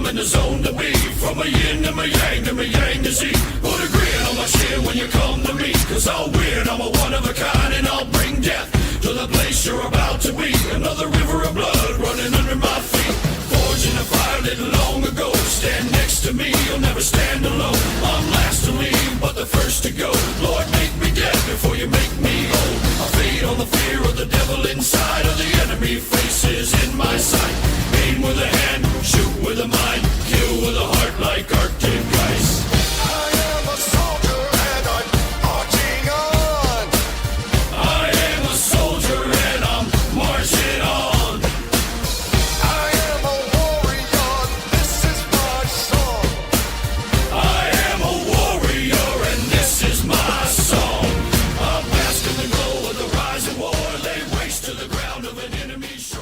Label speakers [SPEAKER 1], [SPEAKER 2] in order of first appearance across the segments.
[SPEAKER 1] in the zone to be. From a yin to my yang to my yang to Z. Put a grin on my chin when you come to me. Cause I'll win, I'm a one of a kind, and I'll bring death to the place you're about to be. Another river of blood running under my feet. Forged in a fire lit long ago. Stand next to me, you'll never stand alone. I'm last to leave, but the first to go. Lord, make me dead before you make me old. I feed on the fear of the devil inside of the enemy faces in my sight. Aim with a hand, shoot with a mind, kill with a heart like Arctic ice.
[SPEAKER 2] I am a soldier and I'm marching on.
[SPEAKER 1] I am a soldier and I'm marching on.
[SPEAKER 2] I am a warrior, this is my song.
[SPEAKER 1] I am a warrior and this is my song. I bask in the glow of the rising war. Lay waste to the ground of an enemy shore.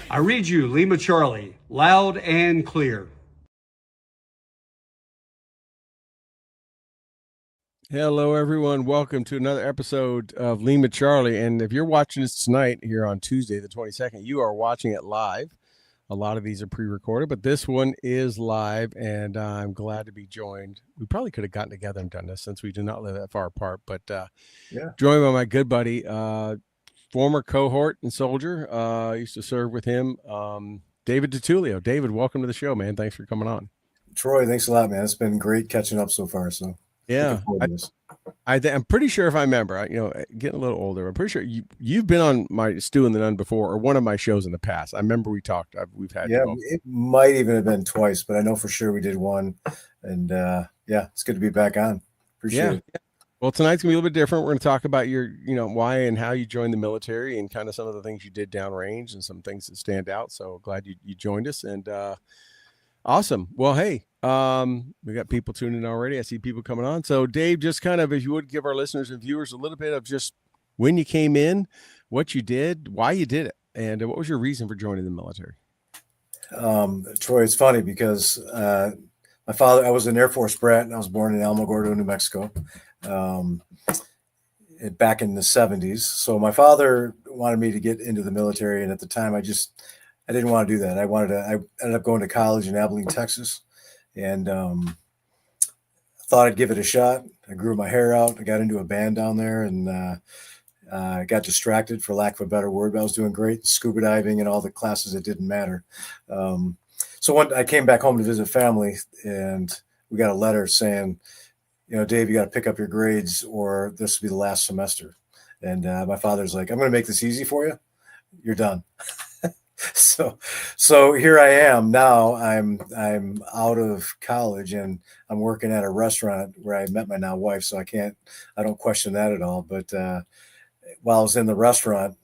[SPEAKER 3] I read you, Lima Charlie, loud and clear.
[SPEAKER 4] Hello, everyone. Welcome to another episode of Lima Charlie. And if you're watching this tonight here on Tuesday, the 22nd, you are watching it live. A lot of these are pre-recorded, but this one is live, and I'm glad to be joined. We probably could have gotten together and done this since we do not live that far apart, but joined by my good buddy, former cohort and soldier. Used to serve with him, David Ditullio. David, welcome to the show, man. Thanks for coming on.
[SPEAKER 5] Troy, thanks a lot, man. It's been great catching up so far. So
[SPEAKER 4] yeah, I'm pretty sure if I remember, getting a little older, I'm pretty sure you've been on my Stu and the Nun before, or one of my shows in the past. I remember we talked. We've had
[SPEAKER 5] it might even have been twice, but I know for sure we did one. And it's good to be back on. Appreciate it.
[SPEAKER 4] Yeah. Well, tonight's gonna be a little bit different. We're gonna talk about your, why and how you joined the military, and kind of some of the things you did downrange and some things that stand out. So glad you joined us, and awesome. Well, hey, we got people tuning in already. I see people coming on. So Dave, just kind of, if you would give our listeners and viewers a little bit of just when you came in, what you did, why you did it, and what was your reason for joining the military?
[SPEAKER 5] Troy, it's funny because my father, I was an Air Force brat, and I was born in Alamogordo, New Mexico, back in the 70s. So my father wanted me to get into the military, and at the time I didn't want to do that. I ended up going to college in Abilene, Texas, and thought I'd give it a shot. I grew my hair out. I got into a band down there, and I got distracted, for lack of a better word, but I was doing great, scuba diving and all the classes that didn't matter. So I came back home to visit family, and we got a letter saying, Dave, you got to pick up your grades or this will be the last semester. And my father's like, I'm going to make this easy for you. You're done. So here I am now. I'm out of college, and I'm working at a restaurant where I met my now wife. So I don't question that at all. But while I was in the restaurant,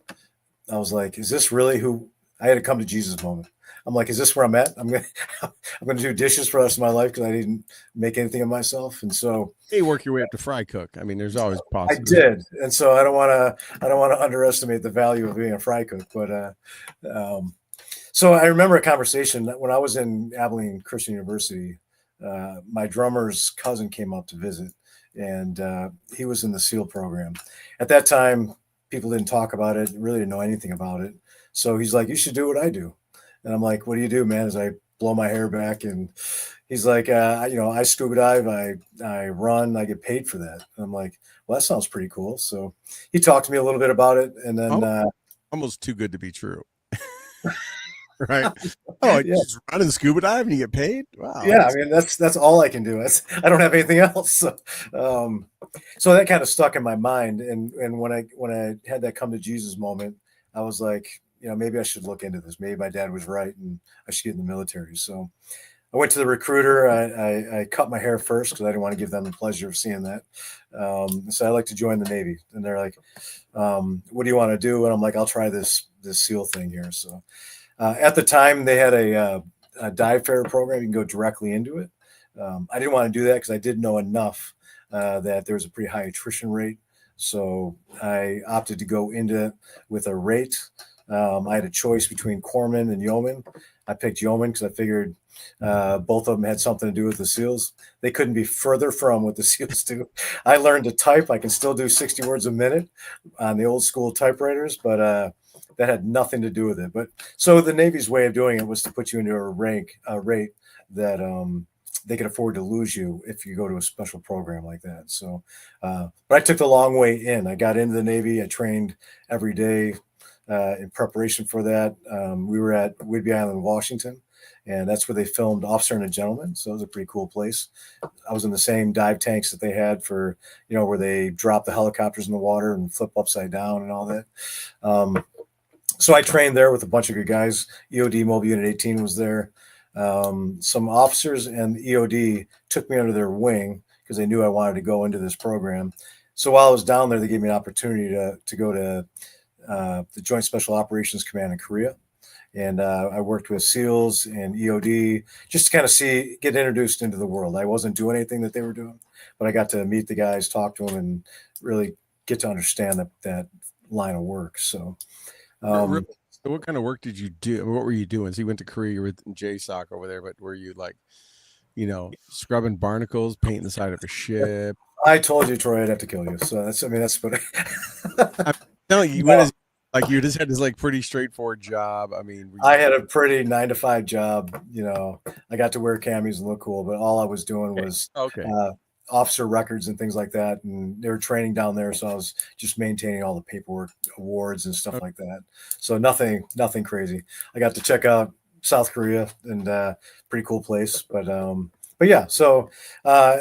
[SPEAKER 5] I was like, is this really who I had a come to Jesus moment? I'm like, is this where I'm at? I'm gonna do dishes for the rest of my life because I didn't make anything of myself. And so
[SPEAKER 4] you work your way up to fry cook. I mean, there's always possible.
[SPEAKER 5] I did, and so I don't want to underestimate the value of being a fry cook. But so I remember a conversation that when I was in Abilene Christian University, my drummer's cousin came up to visit, and he was in the SEAL program. At that time, people didn't talk about it, really didn't know anything about it. So he's like, you should do what I do. And I'm like, what do you do, man? As I blow my hair back, and he's like, I scuba dive, I run, I get paid for that. And I'm like, well, that sounds pretty cool. So he talked to me a little bit about it, and then
[SPEAKER 4] almost too good to be true. Right? Oh, you just run and scuba dive and you get paid? Wow.
[SPEAKER 5] Yeah, I mean that's all I can do. I don't have anything else. So that kind of stuck in my mind. And when I had that come to Jesus moment, I was like, maybe I should look into this. Maybe my dad was right, and I should get in the military. So I went to the recruiter. I cut my hair first because I didn't want to give them the pleasure of seeing that. So I like to join the Navy, and they're like, "What do you want to do?" And I'm like, "I'll try this SEAL thing here." So at the time, they had a dive fair program. You can go directly into it. I didn't want to do that because I did know enough that there was a pretty high attrition rate. So I opted to go into it with a rate. I had a choice between corpsman and yeoman. I picked yeoman because I figured both of them had something to do with the SEALs. They couldn't be further from what the SEALs do. I learned to type. I can still do 60 words a minute on the old school typewriters, but that had nothing to do with it. But so the Navy's way of doing it was to put you into a rate that they can afford to lose you if you go to a special program like that. So, but I took the long way in. I got into the Navy. I trained every day in preparation for that. We were at Whidbey Island, Washington, and that's where they filmed Officer and a Gentleman. So it was a pretty cool place. I was in the same dive tanks that they had for, where they drop the helicopters in the water and flip upside down and all that. So I trained there with a bunch of good guys. EOD Mobile Unit 18 was there. Some officers and EOD took me under their wing because they knew I wanted to go into this program. So while I was down there, they gave me an opportunity to go to the Joint Special Operations Command in Korea. And I worked with SEALs and EOD just to kind of get introduced into the world. I wasn't doing anything that they were doing, but I got to meet the guys, talk to them, and really get to understand that line of work. So,
[SPEAKER 4] So what kind of work did you do? What were you doing? So you went to Korea, you were with JSOC over there, but were you like, scrubbing barnacles, painting the side of a ship?
[SPEAKER 5] I told you, Troy, I'd have to kill you. So that's what
[SPEAKER 4] I'm telling you, you just had this like pretty straightforward job. I mean,
[SPEAKER 5] I had a pretty 9-to-5 job. I got to wear camis and look cool, but all I was doing was officer records and things like that. And they were training down there. So I was just maintaining all the paperwork, awards and stuff like that. So nothing crazy. I got to check out South Korea and pretty cool place. But yeah, so I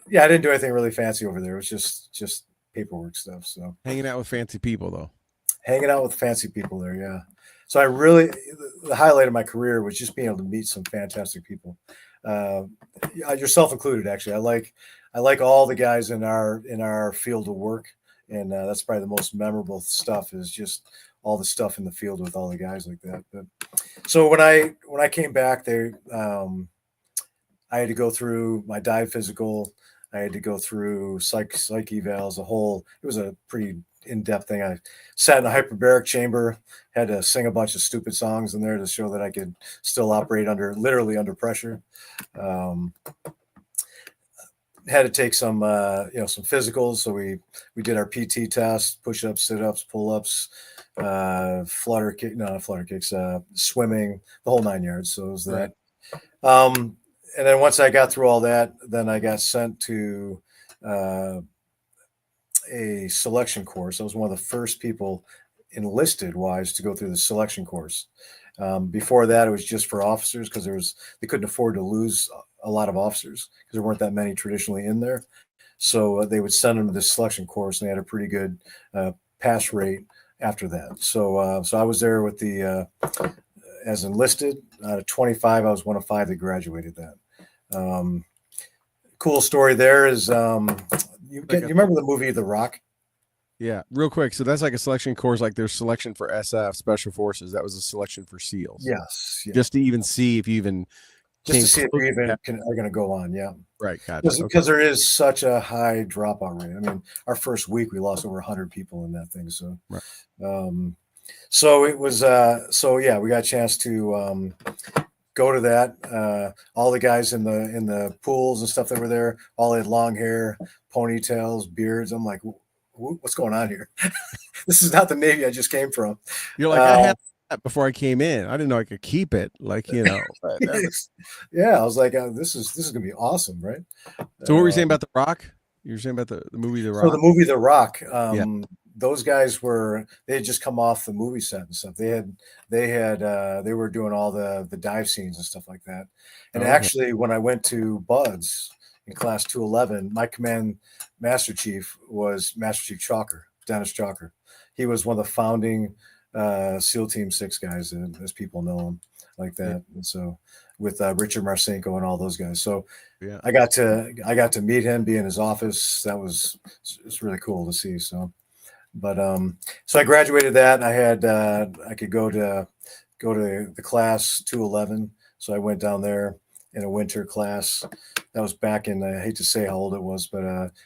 [SPEAKER 5] didn't do anything really fancy over there. It was just paperwork stuff. So
[SPEAKER 4] hanging out with fancy people though.
[SPEAKER 5] Hanging out with fancy people there. Yeah. So the highlight of my career was just being able to meet some fantastic people. Yourself included, actually. I like all the guys in our field of work, and that's probably the most memorable stuff is just all the stuff in the field with all the guys like that. But so when I came back, I had to go through my dive physical. I had to go through psych evals. It was a pretty in-depth thing. I sat in a hyperbaric chamber, had to sing a bunch of stupid songs in there to show that I could still operate literally under pressure. Had to take some physicals. So we did our PT test, push-ups, sit-ups, pull-ups, flutter kicks, swimming, the whole 9 yards. So it was that. And then once I got through all that, then I got sent to a selection course. I was one of the first people enlisted wise to go through the selection course. Before that, it was just for officers because they couldn't afford to lose a lot of officers because there weren't that many traditionally in there. So they would send them to this selection course, and they had a pretty good pass rate after that. So I was there with as enlisted. Out of 25, I was one of 5 that graduated that. Cool story there is you remember the movie The Rock?
[SPEAKER 4] Yeah, real quick. So that's like a selection course, like there's selection for SF, Special Forces. That was a selection for SEALs.
[SPEAKER 5] Yes.
[SPEAKER 4] Just to even see if you even
[SPEAKER 5] just to see if you even are going to go on. Yeah.
[SPEAKER 4] Right. Gotcha.
[SPEAKER 5] Because there is such a high dropout rate. I mean, our first week we lost over 100 people in that thing. So, so it was. We got a chance to go to that. All the guys in the pools and stuff that were there, all had long hair, ponytails, beards. I'm like, what's going on here? This is not the Navy I just came from.
[SPEAKER 4] You're like, I had that before I came in. I didn't know I could keep it. Like,
[SPEAKER 5] yeah, I was like, this is gonna be awesome, right?
[SPEAKER 4] So what were you saying about The Rock? You were saying about the movie The Rock.
[SPEAKER 5] So the movie The Rock. Those guys they had just come off the movie set and stuff. They were doing all the dive scenes and stuff like that. And actually, when I went to Buds in class 211, my command Master Chief was Master Chief Chalker, Dennis Chalker. He was one of the founding SEAL Team 6 guys, as people know him, like that. And so with Richard Marcinko and all those guys. So I got to meet him, be in his office. It's really cool to see. So, but so I graduated that. And I had I could go to the class 211. So I went down there in a winter class. That was back in, I hate to say how old it was, but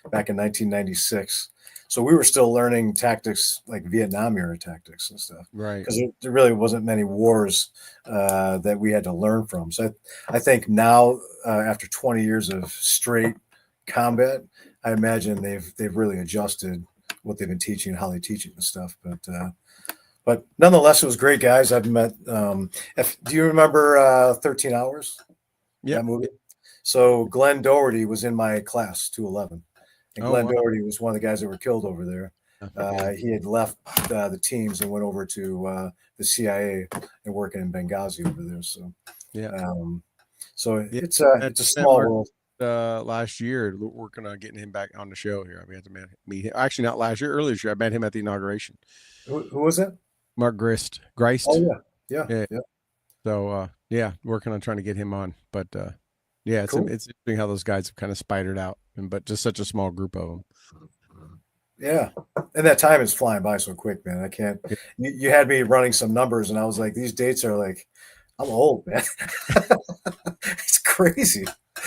[SPEAKER 5] back in 1996. So we were still learning tactics like Vietnam era tactics and stuff.
[SPEAKER 4] Right.
[SPEAKER 5] Because there really wasn't many wars that we had to learn from. So I think now, after 20 years of straight combat, I imagine they've really adjusted what they've been teaching, how they teach it and stuff. But nonetheless, it was great, guys. I've met. Do you remember 13 Hours? that movie. So Glenn Doherty was in my class, 211. And
[SPEAKER 4] Oh,
[SPEAKER 5] Glenn
[SPEAKER 4] wow.
[SPEAKER 5] Doherty was one of the guys that were killed over there.
[SPEAKER 4] Yeah.
[SPEAKER 5] He had left the teams and went over to the CIA and working in Benghazi over there. So,
[SPEAKER 4] Yeah.
[SPEAKER 5] um,
[SPEAKER 4] Yeah.
[SPEAKER 5] it's a small
[SPEAKER 4] Mark,
[SPEAKER 5] world.
[SPEAKER 4] last year working on getting him back on the show here. I had to meet him. Actually, not last year, earlier this year. I met him at the inauguration.
[SPEAKER 5] Who was that?
[SPEAKER 4] Mark Grist.
[SPEAKER 5] Oh yeah.
[SPEAKER 4] Yeah. So yeah, working on trying to get him on. But yeah, it's
[SPEAKER 5] Cool.
[SPEAKER 4] interesting how those guys have kind of spidered out, but just such a small group of them.
[SPEAKER 5] Yeah, and that time is flying by so quick, man. I can't.
[SPEAKER 4] Yeah.
[SPEAKER 5] You had me running some numbers, and I was like, these dates are like, I'm old, man. It's crazy.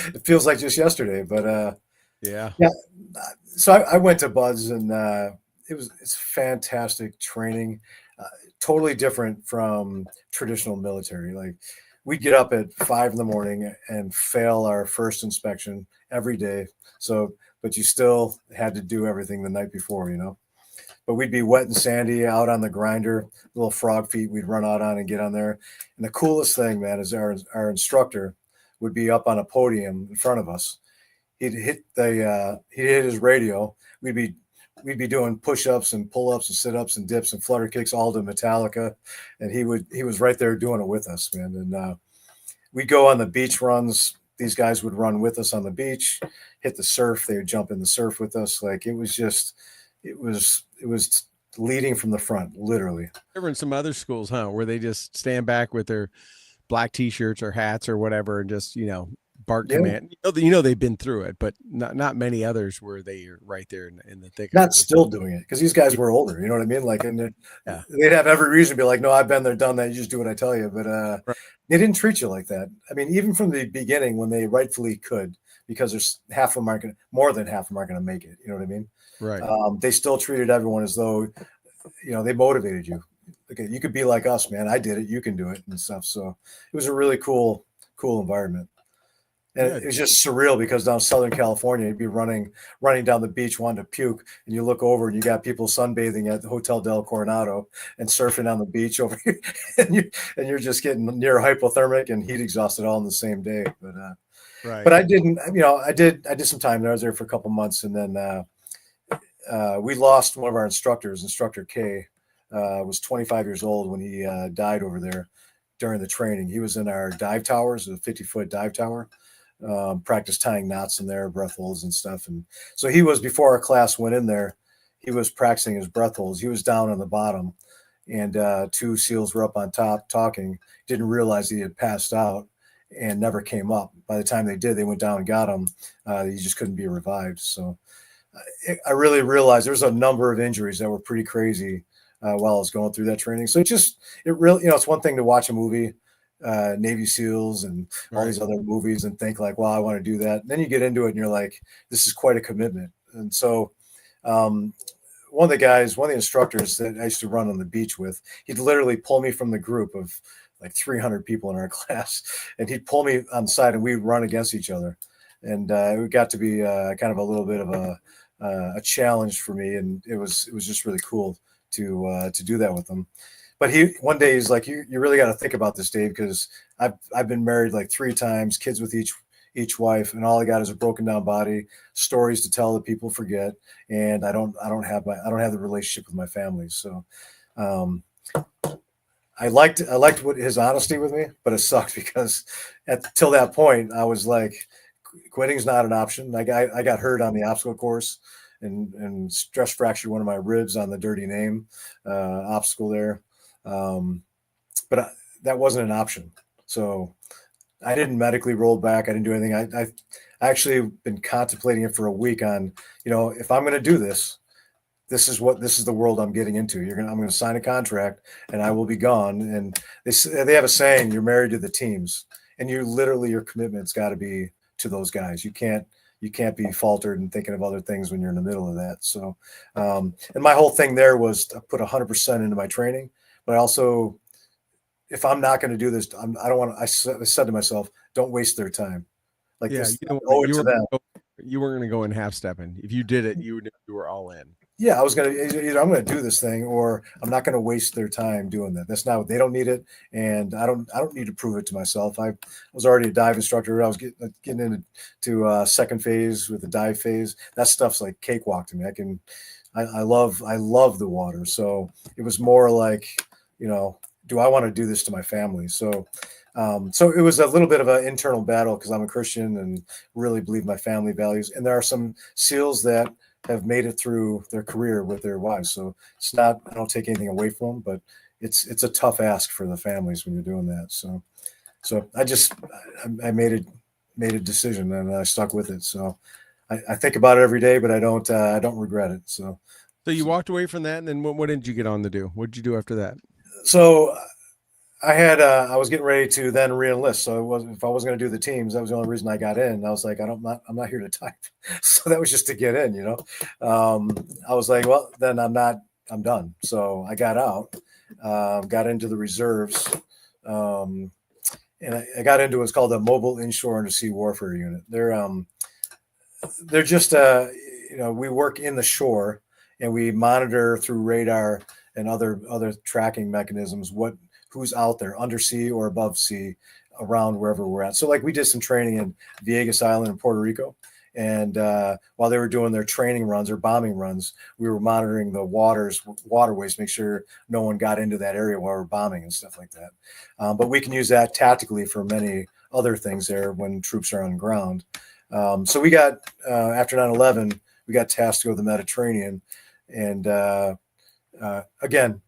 [SPEAKER 5] It feels like just yesterday, but
[SPEAKER 4] Yeah.
[SPEAKER 5] so I went to Buds, and it's fantastic training, totally different from traditional military. Like we'd get up at 5 in the morning and fail our first inspection every day. So, but you still had to do everything the night before, you know. But we'd be wet and sandy out on the grinder, little frog feet we'd run out on and get on there. And the coolest thing, man, is our instructor would be up on a podium in front of us. He'd hit his radio. We'd be doing push-ups and pull-ups and sit-ups and dips and flutter kicks all to Metallica, and he was right there doing it with us, man. And we'd go on the beach runs. These guys would run with us on the beach, hit the surf. They would jump in the surf with us. Like it was leading from the front, literally.
[SPEAKER 4] There were in some other schools, huh, where they just stand back with their black T-shirts or hats or whatever, and just bark command. They've been through it, but not many others where they are right there in the thick.
[SPEAKER 5] Not still doing it because these guys were older. You know what I mean? Like, and they'd have every reason to be like, "No, I've been there, done that. You just do what I tell you." But
[SPEAKER 4] Right.
[SPEAKER 5] they didn't treat you like that. I mean, even from the beginning, when they rightfully could, because there's more than half of them aren't going to make it. You know what I mean?
[SPEAKER 4] Right.
[SPEAKER 5] They still treated everyone as though, they motivated you. Okay, you could be like us, man. I did it. You can do it and stuff. So it was a really cool environment. And it was just surreal because down Southern California, you'd be running down the beach, wanting to puke, and you look over and you got people sunbathing at the Hotel Del Coronado and surfing on the beach over here, and you're just getting near hypothermic and heat exhausted all in the same day. But
[SPEAKER 4] Right.
[SPEAKER 5] But I didn't. I did some time there. I was there for a couple months, and then we lost one of our instructors. Instructor K was 25 years old when he died over there during the training. He was in our dive towers, a 50-foot dive tower. Practice tying knots in there, breath holds and stuff. And so he was, before our class went in there, he was practicing his breath holds. He was down on the bottom, and two SEALs were up on top talking, didn't realize he had passed out and never came up. By the time they did, they went down and got him. He just couldn't be revived. So I really realized there's a number of injuries that were pretty crazy while I was going through that training. So it really, it's one thing to watch a movie, Navy SEALs and all these other movies, and think like, wow, I want to do that. And then you get into it and you're like, this is quite a commitment. And so one of the instructors that I used to run on the beach with, he'd literally pull me from the group of like 300 people in our class, and he'd pull me on the side and we'd run against each other. And it got to be kind of a little bit of a challenge for me. And it was just really cool to do that with him. But one day he's like, you really got to think about this, Dave, because I've been married like 3 times, kids with each wife, and all I got is a broken down body, stories to tell that people forget, and I don't have the relationship with my family. So I liked what his honesty with me, but it sucked because till that point I was like, quitting's not an option. I got hurt on the obstacle course and stress fractured one of my ribs on the Dirty Name obstacle there. But that wasn't an option. So I didn't medically roll back. I didn't do anything. I actually been contemplating it for a week on, if I'm going to do this, this is the world I'm getting into. I'm going to sign a contract and I will be gone. And they have a saying, you're married to the teams, and your commitment's got to be to those guys. You can't be faltered and thinking of other things when you're in the middle of that. So, and my whole thing there was to put 100% into my training. But also, if I'm not going to do this, I don't want to. I said to myself, don't waste their time. Like this,
[SPEAKER 4] you weren't going to go in half stepping. If you did it, you were all in.
[SPEAKER 5] Yeah, I was gonna either I'm gonna do this thing or I'm not gonna waste their time doing that. That's not what they don't need it, and I don't need to prove it to myself. I was already a dive instructor. I was getting into second phase with the dive phase. That stuff's like cakewalk to me. I love the water. So it was more like, do I want to do this to my family? So it was a little bit of an internal battle because I'm a Christian and really believe my family values. And there are some SEALs that have made it through their career with their wives. So it's not, I don't take anything away from them, but it's a tough ask for the families when you're doing that. So I made a decision and I stuck with it. So I think about it every day, but I don't regret it.
[SPEAKER 4] So you walked away from that, and then what did you get on to do? What did you do after that?
[SPEAKER 5] So I was getting ready to then reenlist. So if I wasn't going to do the teams, that was the only reason I got in. I was like, I'm not here to type. So that was just to get in, I was like, well, then I'm done. So I got out, got into the reserves. And I got into what's called a mobile inshore undersea warfare unit. They're just we work in the shore and we monitor through radar and other tracking mechanisms who's out there undersea or above sea around wherever we're at. So like we did some training in Vieques Island in Puerto Rico. And while they were doing their training runs or bombing runs, we were monitoring the waterways, make sure no one got into that area while we're bombing and stuff like that. But we can use that tactically for many other things there when troops are on the ground. So we got, after 9/11, we got tasked to go to the Mediterranean. And again,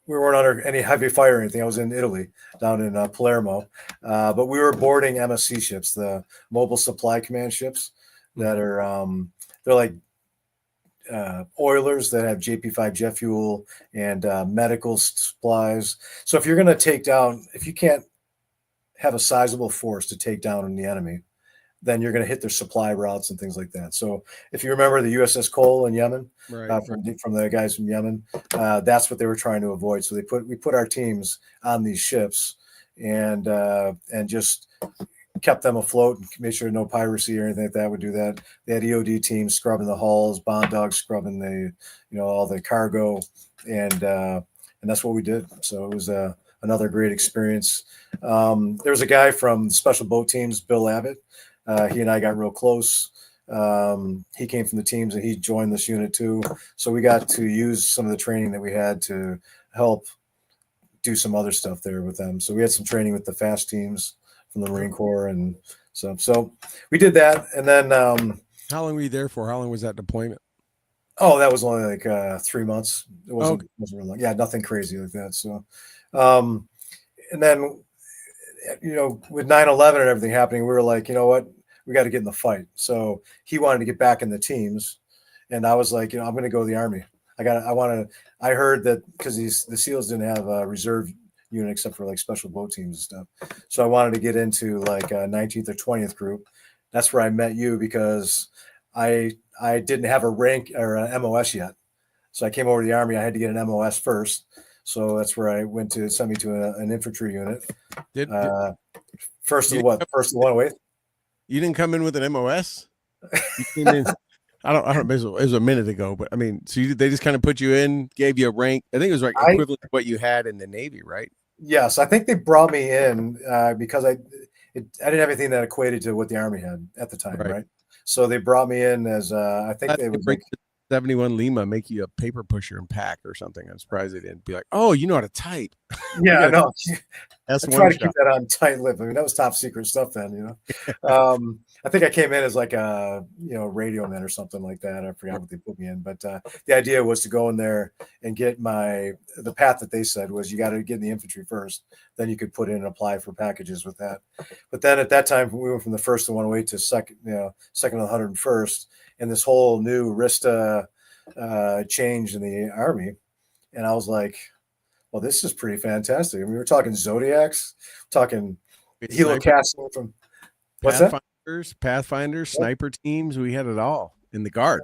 [SPEAKER 5] we weren't under any heavy fire or anything. I was in Italy, down in Palermo. But we were boarding MSC ships, the Mobile Supply Command ships that are, they're like oilers that have JP5 jet fuel and medical supplies. So if you can't have a sizable force to take down the enemy, then you're going to hit their supply routes and things like that. So if you remember the USS Cole in Yemen,
[SPEAKER 4] Right.
[SPEAKER 5] From the guys from Yemen, that's what they were trying to avoid. So we put our teams on these ships and just kept them afloat and made sure no piracy or anything like that would do that. They had EOD teams scrubbing the hulls, bomb dogs scrubbing all the cargo, and that's what we did. So it was another great experience. There was a guy from Special Boat Teams, Bill Abbott. He and I got real close. He came from the teams and he joined this unit too. So we got to use some of the training that we had to help do some other stuff there with them. So we had some training with the fast teams from the Marine Corps and so we did that. And then
[SPEAKER 4] How long were you there for? How long was that deployment?
[SPEAKER 5] that was only like 3 months. It wasn't,
[SPEAKER 4] Okay.
[SPEAKER 5] wasn't really long. Yeah, nothing crazy like that. So and then with 9/11 and everything happening, we were like, you know what? We got to get in the fight. So he wanted to get back in the teams. And I was like, I'm going to go to the Army. I heard that because the SEALs didn't have a reserve unit except for like special boat teams and stuff. So I wanted to get into like a 19th or 20th group. That's where I met you because I didn't have a rank or an MOS yet. So I came over to the Army. I had to get an MOS first. So that's where I went to send me to an infantry unit. First of what? First of the 108th.
[SPEAKER 4] You didn't come in with an MOS? You came in, I don't know. It was a minute ago, but I mean, so they just kind of put you in, gave you a rank. I think it was like equivalent to what you had in the Navy, right?
[SPEAKER 5] Yes, I think they brought me in because I didn't have anything that equated to what the Army had at the time, right? So they brought me in as I think they would
[SPEAKER 4] break 71 Lima, make you a paper pusher and pack or something. I'm surprised they didn't be like, oh, you know how to type.
[SPEAKER 5] Yeah, I know.
[SPEAKER 4] That's
[SPEAKER 5] I try to keep that on tight lip. I mean, that was top secret stuff then, I think I came in as like a radio man or something like that. I forgot what they put me in, but the idea was to go in there and get the path that they said was you got to get in the infantry first, then you could put in and apply for packages with that. But then at that time we went from the first to 108 to second to the 101st, and this whole new RISTA change in the Army, and I was like, well, this is pretty fantastic. I mean, we were talking Zodiacs, talking Helo Castle from
[SPEAKER 4] Pathfinders, sniper teams. We had it all in the Guard.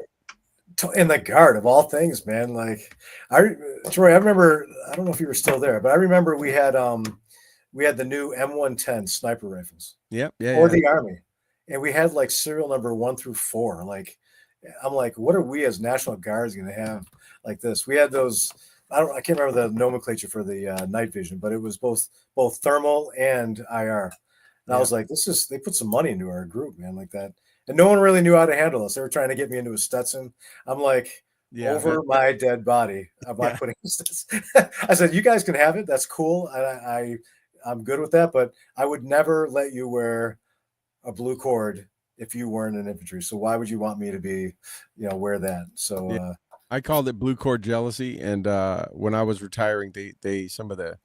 [SPEAKER 5] In the Guard, of all things, man. Like, Troy, I remember. I don't know if you were still there, but I remember we had the new M110 sniper rifles.
[SPEAKER 4] Yep.
[SPEAKER 5] The Army, and we had like serial number 1 through 4. Like, I'm like, what are we as National Guards going to have like this? We had those. I can't remember the nomenclature for the night vision, but it was both thermal and IR. And I
[SPEAKER 4] Yeah.
[SPEAKER 5] was like, they put some money into our group, man, like that. And no one really knew how to handle us. They were trying to get me into a Stetson. I'm like,
[SPEAKER 4] Yeah.
[SPEAKER 5] over my dead body, I'm not
[SPEAKER 4] Yeah.
[SPEAKER 5] putting a Stetson. I said, you guys can have it. That's cool. I'm good with that, but I would never let you wear a blue cord if you weren't in infantry. So why would you want me to be, wear that? So
[SPEAKER 4] Yeah. I called it blue cord jealousy. And when I was retiring, some of the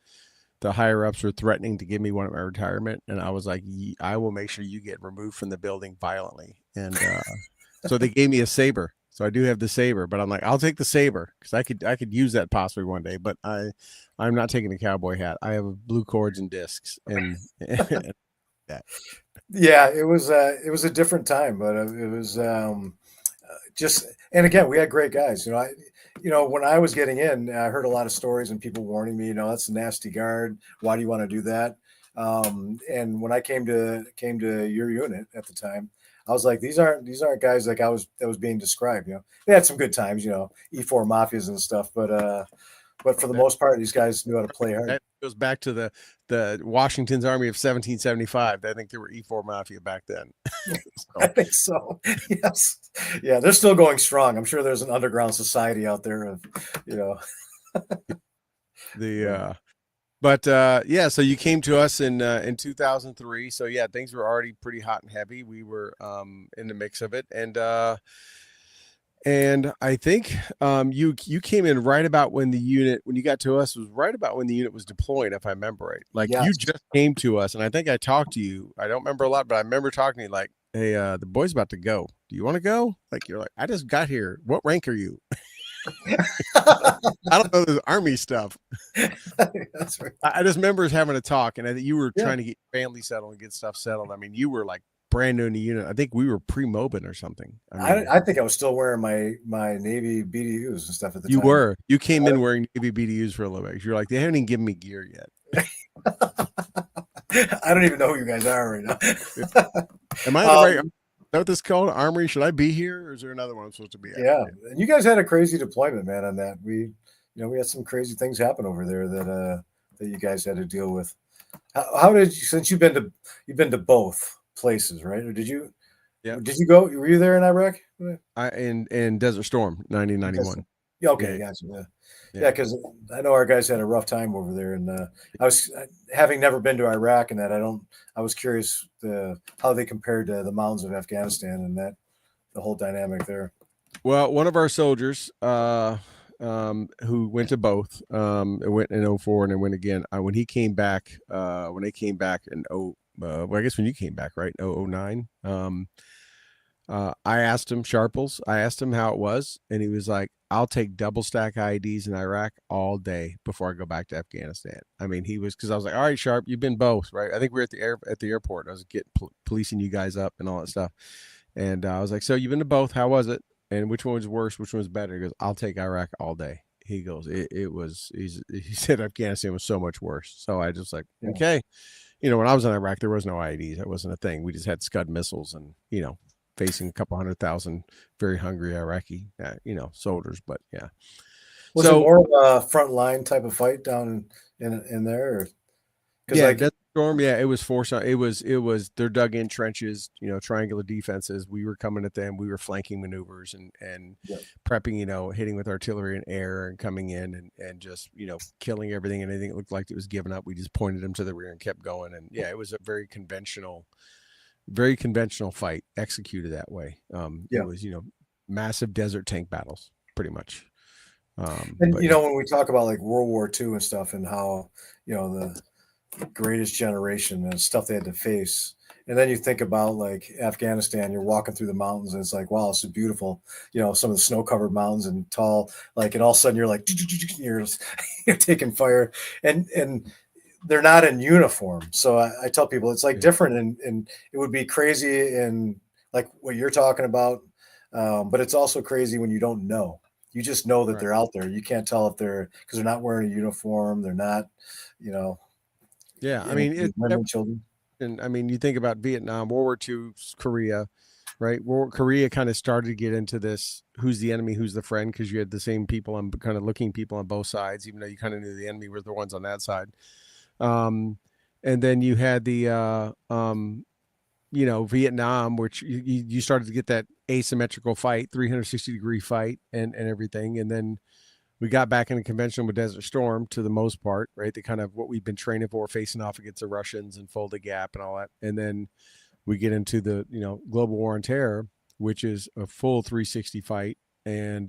[SPEAKER 4] higher ups were threatening to give me one at my retirement. And I was like, I will make sure you get removed from the building violently. And so they gave me a saber. So I do have the saber, but I'm like, I'll take the saber because I could use that possibly one day. But I'm not taking the cowboy hat. I have blue cords and discs and that.
[SPEAKER 5] yeah, it was a different time, but it was just, and again, we had great guys. When I was getting in, I heard a lot of stories and people warning me, that's a nasty guard. Why do you want to do that? And when I came to your unit at the time, I was like, these aren't guys like that was being described. They had some good times, E4 mafias and stuff, but for the most part, these guys knew how to play hard.
[SPEAKER 4] That goes back to the Washington's Army of 1775. I think there were E4 Mafia back then.
[SPEAKER 5] I think so. Yes. Yeah, they're still going strong. I'm sure there's an underground society out there of,
[SPEAKER 4] But yeah, so you came to us in 2003. So yeah, things were already pretty hot and heavy. We were in the mix of it, and I think you came in right about when you got to us was right about when the unit was deployed, if I remember right. Like
[SPEAKER 5] Yes.
[SPEAKER 4] you just came to us, and I think I talked to you. I don't remember a lot, but I remember talking to you like, "Hey, the boy's about to go. Do you want to go?" Like you're like, "I just got here. What rank are you?" I don't know this Army stuff.
[SPEAKER 5] That's right.
[SPEAKER 4] I just remember us having a talk, and I think you were
[SPEAKER 5] Yeah.
[SPEAKER 4] trying to get family settled and get stuff settled. I mean, you were like brand new in the unit. I think we were pre-Mobin or something.
[SPEAKER 5] I think I was still wearing my Navy BDUs and stuff at the
[SPEAKER 4] You
[SPEAKER 5] time.
[SPEAKER 4] were. You came in wearing Navy BDUs for a little bit. You're like, they haven't even given me gear yet.
[SPEAKER 5] I don't even know who you guys are right now.
[SPEAKER 4] Am I the right? Is that what this is called? Armory? Should I be here, or is there another one I'm supposed to be at?
[SPEAKER 5] Yeah, and you guys had a crazy deployment, man. On that, we had some crazy things happen over there that you guys had to deal with. How did you? Since you've been to both places, right? Or did you?
[SPEAKER 4] Yeah.
[SPEAKER 5] Did you go? Were you there in Iraq?
[SPEAKER 4] In Desert Storm, 1991.
[SPEAKER 5] Yeah. Okay.
[SPEAKER 4] Yeah.
[SPEAKER 5] Gotcha. Yeah. Because I know our guys had a rough time over there, and I was having never been to Iraq, and that I was curious how they compared to the mountains of Afghanistan and the whole dynamic there.
[SPEAKER 4] Well, one of our soldiers, who went to both, went in 04 and then went again. When he came back, when they came back in well, I guess when you came back, right? 09. I asked him, Sharples, I asked him how it was, and he was like, I'll take double stack IEDs in Iraq all day before I go back to Afghanistan. I mean, because I was like, all right, Sharp, you've been both, right? I think we were at the airport. I was getting policing you guys up and all that stuff. And I was like, so you've been to both. How was it? And which one was worse? Which one was better? He goes, I'll take Iraq all day. He goes, he said Afghanistan was so much worse. So I just like, okay. When I was in Iraq, there was no IEDs. That wasn't a thing. We just had Scud missiles and, facing a couple 100,000 very hungry Iraqi, soldiers. But yeah.
[SPEAKER 5] Was it more of a frontline type of fight down in there? Or,
[SPEAKER 4] yeah, Desert Storm. Yeah, it was forced. It was they're dug in trenches, triangular defenses. We were coming at them. We were flanking maneuvers and prepping, hitting with artillery and air and coming in and just, killing everything and anything that looked like it was giving up. We just pointed them to the rear and kept going. And yeah, it was a very conventional fight executed that way. It was, massive desert tank battles pretty much.
[SPEAKER 5] And when we talk about like World War II and stuff and how, the greatest generation and stuff they had to face. And then you think about like Afghanistan, you're walking through the mountains and it's like, wow, this is beautiful. Some of the snow covered mountains and tall, like, and all of a sudden you're like, you're taking fire and they're not in uniform. So I tell people it's like different and it would be crazy in like what you're talking about. But it's also crazy when you don't know. You just know that they're out there. You can't tell if because they're not wearing a uniform. They're not,
[SPEAKER 4] Yeah, I mean,
[SPEAKER 5] women, children.
[SPEAKER 4] And I mean, you think about Vietnam, World War II, Korea, right? Korea kind of started to get into this, who's the enemy, who's the friend, because you had the same people on kind of looking people on both sides, even though you kind of knew the enemy were the ones on that side. And then you had the Vietnam, which you started to get that asymmetrical fight, 360-degree fight, and everything. And then we got back into conventional with Desert Storm to the most part, right? The kind of what we've been training for, facing off against the Russians and Folded Gap and all that. And then we get into the Global War on Terror, which is a full 360 fight, and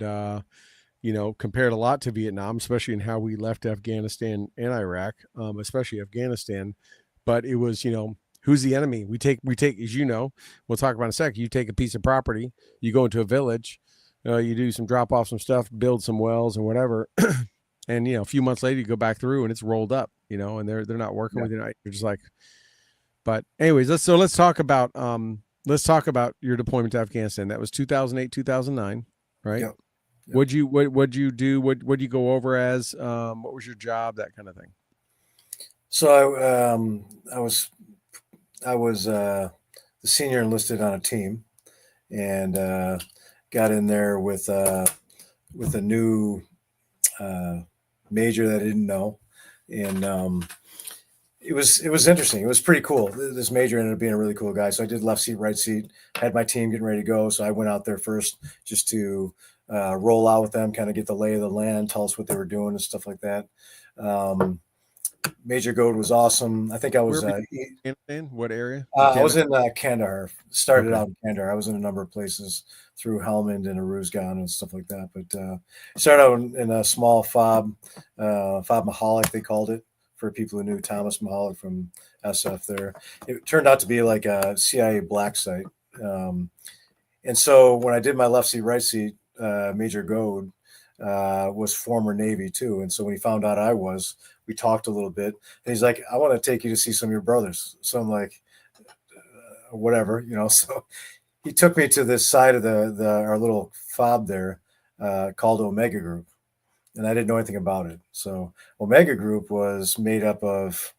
[SPEAKER 4] compared a lot to Vietnam, especially in how we left Afghanistan and Iraq, especially Afghanistan. But it was, who's the enemy? We take, as we'll talk about in a sec. You take a piece of property, you go into a village, you do some drop off some stuff, build some wells and whatever, and a few months later you go back through and it's rolled up, and they're not working with you. They're just like. But anyways, let's talk about your deployment to Afghanistan. That was 2008, 2009, right? Yep. What'd you do? What'd you go over as? What was your job? That kind of thing.
[SPEAKER 5] So I was the senior enlisted on a team, and got in there with a new major that I didn't know, and it was interesting. It was pretty cool. This major ended up being a really cool guy. So I did left seat, right seat, had my team getting ready to go. So I went out there first just to roll out with them, kind of get the lay of the land, tell us what they were doing and stuff like that. Major Goad was awesome. I think I was
[SPEAKER 4] in what area?
[SPEAKER 5] I was in Kandahar. Started out in Kandahar. I was in a number of places through Helmand and Aruzgan and stuff like that. But started out in a small fob Mahalik, they called it, for people who knew Thomas Mahalik from SF there. It turned out to be like a CIA black site. And so when I did my left seat, right seat, Major Goad was former Navy too. And so when he found out we talked a little bit, and he's like, I want to take you to see some of your brothers. So I'm like, whatever, so he took me to this side of our little fob there called Omega Group. And I didn't know anything about it. So Omega Group was made up of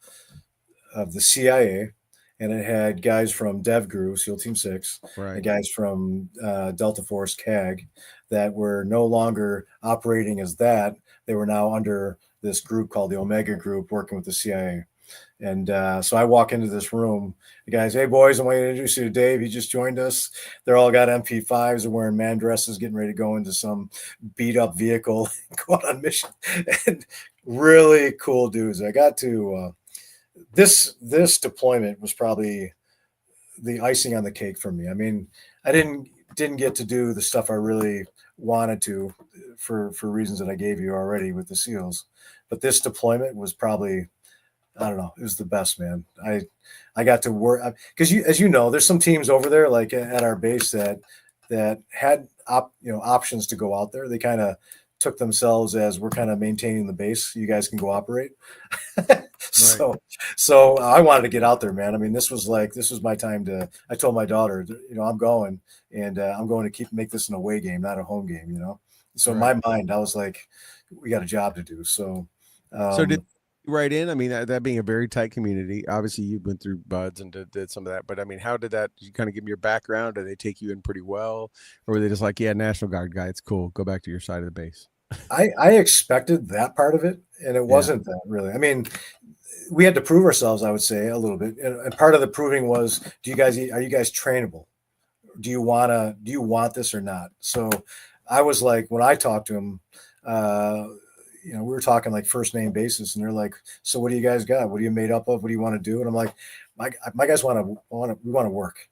[SPEAKER 5] the CIA, and it had guys from Dev Group, SEAL Team 6, right, and guys from Delta Force CAG that were no longer operating as that. They were now under this group called the Omega Group, working with the CIA. And so I walk into this room. The guys, hey, boys, I'm going to introduce you to Dave. He just joined us. They're all got MP5s. They're wearing man dresses, getting ready to go into some beat-up vehicle, go out on mission. And really cool dudes. I got to this deployment was probably the icing on the cake for me. I mean, I didn't get to do the stuff I really wanted to for reasons that I gave you already with the SEALs. But this deployment was probably, I don't know, it was the best, man. I got to work because as you know, there's some teams over there like at our base that had options to go out there. They kind of took themselves as, we're kind of maintaining the base. You guys can go operate. Right. So I wanted to get out there, man. I mean, this was my time to. I told my daughter, I'm going, and I'm going to make this an away game, not a home game. So right. In my mind, I was like, we got a job to do. So.
[SPEAKER 4] So did right in? I mean, that being a very tight community, obviously you went through buds and did some of that, but I mean, how did that, you kind of give me your background? Did they take you in pretty well, or were they just like, yeah, National Guard guy, it's cool, go back to your side of the base?
[SPEAKER 5] I expected that part of it, and it wasn't that really. I mean, we had to prove ourselves, I would say, a little bit, and part of the proving was, are you guys trainable? Do you want this or not? So I was like, when I talked to him, we were talking like first name basis, and they're like, so what do you guys got? What are you made up of? What do you want to do? And I'm like, my guys we want to work,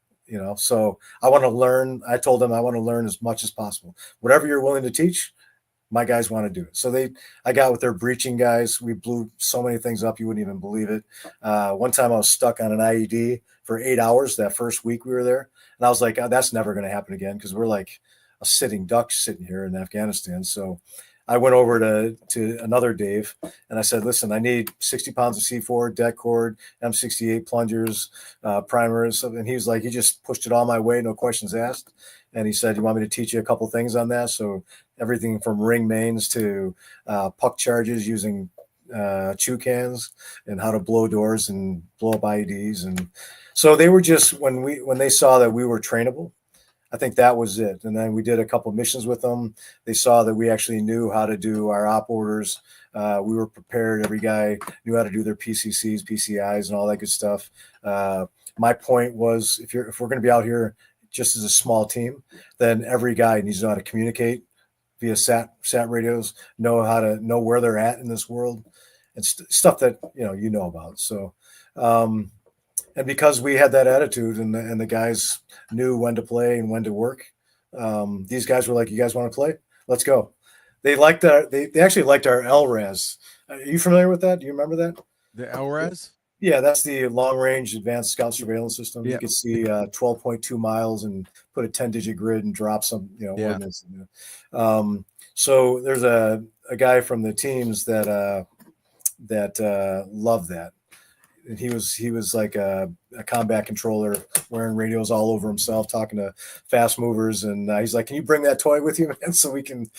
[SPEAKER 5] so I want to learn. I told them I want to learn as much as possible. Whatever you're willing to teach, my guys want to do it. So I got with their breaching guys. We blew so many things up, you wouldn't even believe it. One time I was stuck on an IED for 8 hours that first week we were there. And I was like, that's never going to happen again, because we're like a sitting duck sitting here in Afghanistan. So I went over to another Dave, and I said, listen, I need 60 pounds of C4, deck cord, M68 plungers, primers. And he was like, he just pushed it all my way, no questions asked. And he said, you want me to teach you a couple things on that? So everything from ring mains to puck charges using chew cans, and how to blow doors and blow up IEDs. And so they were just, when they saw that we were trainable, I think that was it. And then we did a couple missions with them. They saw that we actually knew how to do our op orders. We were prepared. Every guy knew how to do their PCCs, PCIs, and all that good stuff. My point was, if we're going to be out here just as a small team, then every guy needs to know how to communicate via sat radios, know how to know where they're at in this world, and stuff that you know about. So, and because we had that attitude, and the guys knew when to play and when to work, these guys were like, "You guys want to play? Let's go." They liked our. They actually liked our LRAS. Are you familiar with that? Do you remember that?
[SPEAKER 4] The LRAS?
[SPEAKER 5] Yeah, that's the long range advanced scout surveillance system.
[SPEAKER 4] Yeah.
[SPEAKER 5] You could see 12.2 miles and put a 10-digit grid and drop some
[SPEAKER 4] Yeah.
[SPEAKER 5] ordnance. So there's a guy from the teams that loved that. And he was like a combat controller, wearing radios all over himself, talking to fast movers, and he's like, "Can you bring that toy with you, man? So we can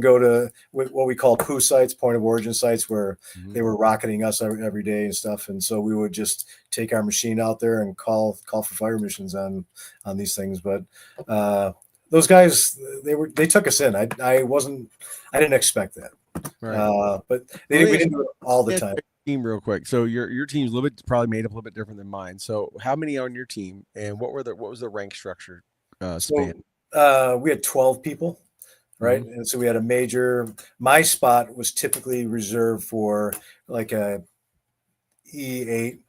[SPEAKER 5] go to what we call POO sites, point of origin sites, where they were rocketing us every day and stuff." And so we would just take our machine out there and call for fire missions on these things. But those guys, they took us in. I didn't expect that,
[SPEAKER 4] Right.
[SPEAKER 5] but we didn't do it all the time.
[SPEAKER 4] Team real quick. So your team's a little bit probably made up a little bit different than mine. So how many on your team, and what was the rank structure span?
[SPEAKER 5] So, we had 12 people, right?
[SPEAKER 4] Mhm.
[SPEAKER 5] And so we had a major. My spot was typically reserved for like a E8,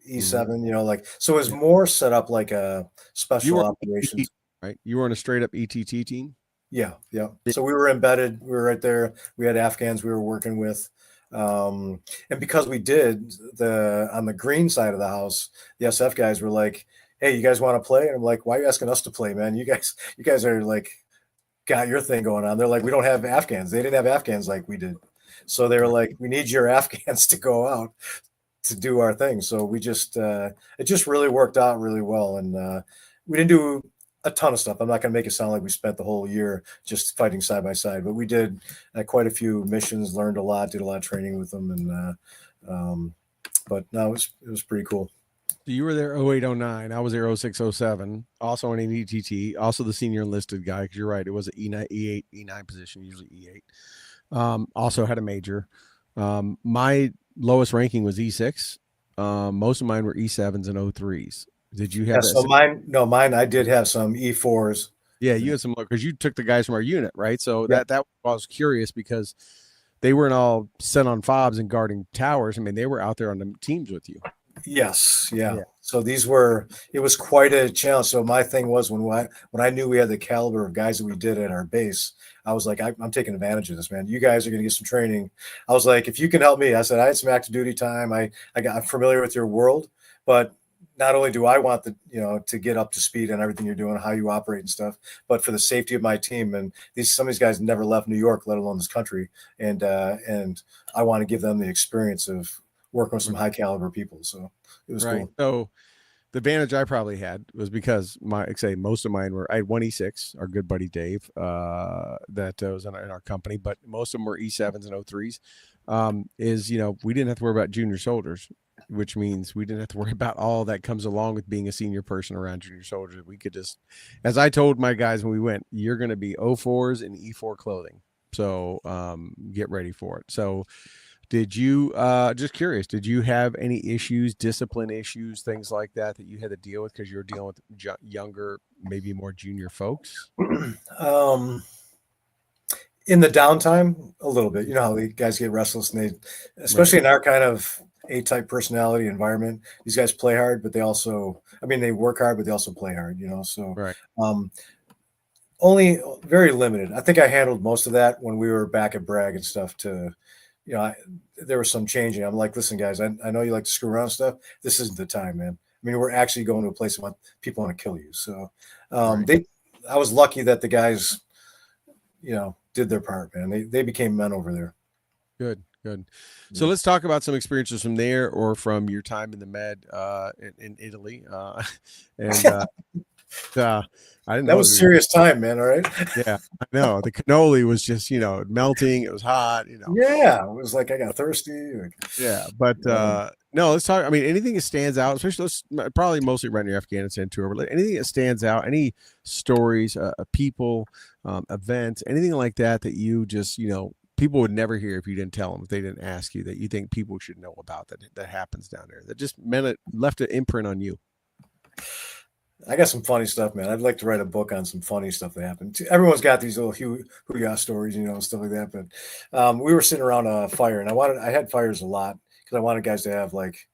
[SPEAKER 5] E7. So it was more set up like a
[SPEAKER 4] You
[SPEAKER 5] special
[SPEAKER 4] were
[SPEAKER 5] operations.
[SPEAKER 4] right. You were on a straight up ETT team.
[SPEAKER 5] Yeah. So we were embedded. We were right there. We had Afghans we were working with. And because we did on the green side of the house, the SF guys were like, "Hey, you guys want to play?" And I'm like, "Why are you asking us to play, man? You guys are like got your thing going on." They're like, "We don't have Afghans." They didn't have Afghans like we did. So they were like, "We need your Afghans to go out to do our thing." So we just it just really worked out really well. And we didn't do a ton of stuff. I'm not going to make it sound like we spent the whole year just fighting side by side, but we did quite a few missions, learned a lot, did a lot of training with them. And but no, it was pretty cool.
[SPEAKER 4] So you were there 0809. I was there 0607. Also on an ETT, also the senior enlisted guy, because you're right, it was an E9, E8, E9 position, usually E8. Also had a major. My lowest ranking was E6. Most of mine were E7s and O3s. Did you have that?
[SPEAKER 5] So mine, I did have some E4s.
[SPEAKER 4] Yeah, you had some because you took the guys from our unit, right? So
[SPEAKER 5] Yeah.
[SPEAKER 4] that I was curious because they weren't all set on fobs and guarding towers. I mean, they were out there on the teams with you.
[SPEAKER 5] Yes, yeah.
[SPEAKER 4] Yeah.
[SPEAKER 5] So it was quite a challenge. So my thing was when I knew we had the caliber of guys that we did at our base, I was like, I'm taking advantage of this, man. You guys are going to get some training. I was like, if you can help me, I said, I had some active duty time. I'm familiar with your world, but not only do I want to get up to speed on everything you're doing, how you operate and stuff, but for the safety of my team. And some of these guys never left New York, let alone this country. And I want to give them the experience of working with some high caliber people. So it was
[SPEAKER 4] Right.
[SPEAKER 5] cool.
[SPEAKER 4] So the advantage I probably had was because most of mine were, I had one E6, our good buddy Dave, that was in our company, but most of them were E7s and O3s. We didn't have to worry about junior soldiers, which means we didn't have to worry about all that comes along with being a senior person around junior soldiers. We could just, as I told my guys when we went, you're going to be O4s and E4 clothing. So get ready for it. So did you, just curious, did you have any issues, discipline issues, things like that you had to deal with because you were dealing with younger, maybe more junior folks?
[SPEAKER 5] In the downtime, a little bit. You know how the guys get restless, and especially in our kind of A-type personality environment, these guys play hard, but they work hard, but they also play hard. So
[SPEAKER 4] Right.
[SPEAKER 5] Only very limited. I think I handled most of that when we were back at Bragg and stuff. There was some changing. I'm like, listen, guys, I know you like to screw around and stuff. This isn't the time, man. I mean, we're actually going to a place where people want to kill you. So
[SPEAKER 4] Right.
[SPEAKER 5] I was lucky that the guys, did their part, man. They became men over there.
[SPEAKER 4] Good. So let's talk about some experiences from there or from your time in the Med in Italy. I didn't
[SPEAKER 5] That
[SPEAKER 4] know.
[SPEAKER 5] was serious time, man. All right.
[SPEAKER 4] Yeah, I know. The cannoli was just, melting. It was hot,
[SPEAKER 5] Yeah, it was like I got thirsty.
[SPEAKER 4] Yeah, but
[SPEAKER 5] Um,
[SPEAKER 4] no, let's talk. I mean, anything that stands out, especially probably mostly around your Afghanistan tour, but anything that stands out, any stories, people, events, anything like that that you just, people would never hear if you didn't tell them, if they didn't ask you, that you think people should know about that happens down there, that just left an imprint on you.
[SPEAKER 5] I got some funny stuff, man. I'd like to write a book on some funny stuff that happened. Everyone's got these little hoo-yah stories, stuff like that. But we were sitting around a fire, and I had fires a lot because I wanted guys to have like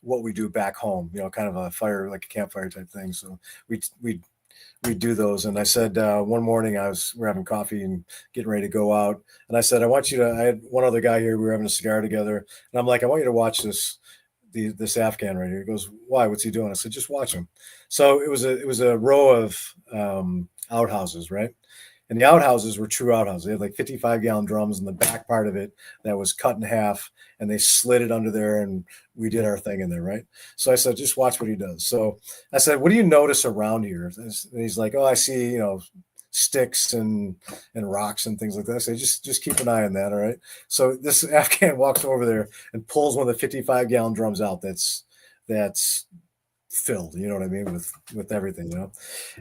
[SPEAKER 5] what we do back home, kind of a fire, like a campfire type thing. So we do those. And I said one morning we're having coffee and getting ready to go out, and I said I had one other guy here. We were having a cigar together, and I'm like, I want you to watch this Afghan right here. He goes, why? What's he doing? I said, just watch him. So it was a row of outhouses, right? And the outhouses were true outhouses. They had like 55-gallon drums in the back part of it that was cut in half, and they slid it under there, and we did our thing in there, right? So I said, just watch what he does. So I said, what do you notice around here? And he's like, oh, I see, sticks and rocks and things like that. I say, just keep an eye on that, all right? So this Afghan walks over there and pulls one of the 55-gallon drums out that's filled, you know what I mean, with everything,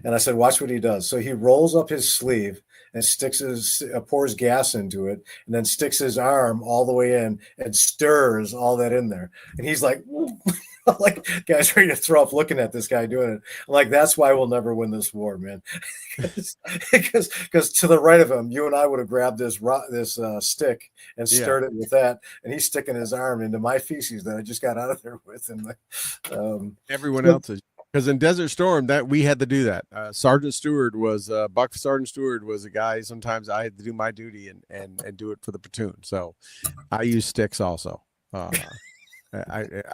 [SPEAKER 5] And I said, watch what he does. So he rolls up his sleeve and pours gas into it, and then sticks his arm all the way in and stirs all that in there. And he's like, like, guys ready to throw up looking at this guy doing it. I'm like, that's why we'll never win this war, man. Because to the right of him, you and I would have grabbed this stick and stirred it with that, and he's sticking his arm into my feces that I just got out of there with. And
[SPEAKER 4] everyone else is, because in Desert Storm that we had to do that. Sergeant Stewart was Buck Sergeant Stewart was a guy. Sometimes I had to do my duty and do it for the platoon. So I use sticks also.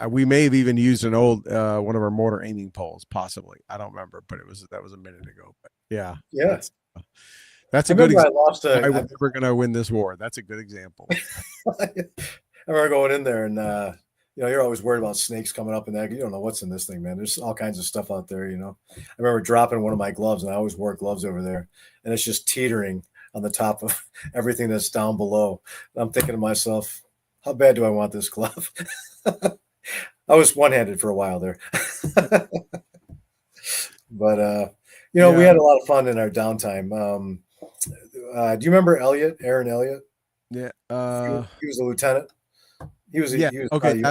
[SPEAKER 4] We may have even used an old one of our mortar aiming poles, possibly. I don't remember, but that was a minute ago. But yeah. That's a good example. I was never going to win this war. That's a good example.
[SPEAKER 5] I remember going in there, and you're always worried about snakes coming up, and that you don't know what's in this thing, man. There's all kinds of stuff out there. I remember dropping one of my gloves, and I always wore gloves over there, and it's just teetering on the top of everything that's down below. And I'm thinking to myself, how bad do I want this glove? I was one-handed for a while there. But we had a lot of fun in our downtime. Do you remember Aaron Elliott?
[SPEAKER 4] Yeah.
[SPEAKER 5] He was a lieutenant. He was
[SPEAKER 4] okay.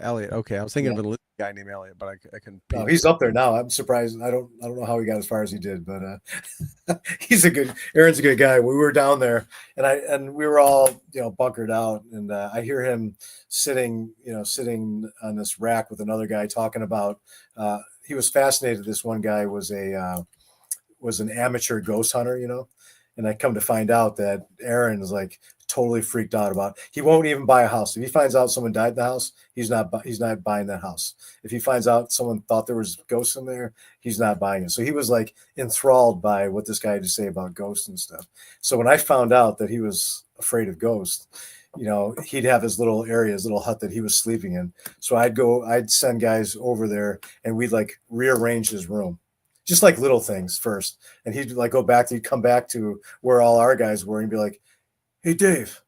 [SPEAKER 4] Elliott. Okay. I was thinking of a guy named Elliott, but I can.
[SPEAKER 5] No, he's up there now. I'm surprised. I don't know how he got as far as he did, but Aaron's a good guy. We were down there, and we were all bunkered out, and I hear him sitting on this rack with another guy talking about. He was fascinated. This one guy was an amateur ghost hunter, and I come to find out that Aaron is like totally freaked out about. He won't even buy a house. If he finds out someone died in the house, he's not buying that house. If he finds out someone thought there was ghosts in there, he's not buying it. So he was like enthralled by what this guy had to say about ghosts and stuff. So when I found out that he was afraid of ghosts, he'd have his little area, his little hut that he was sleeping in. So I'd send guys over there, and we'd like rearrange his room. Just like little things first. And he'd like he'd come back to where all our guys were and be like, hey, Dave,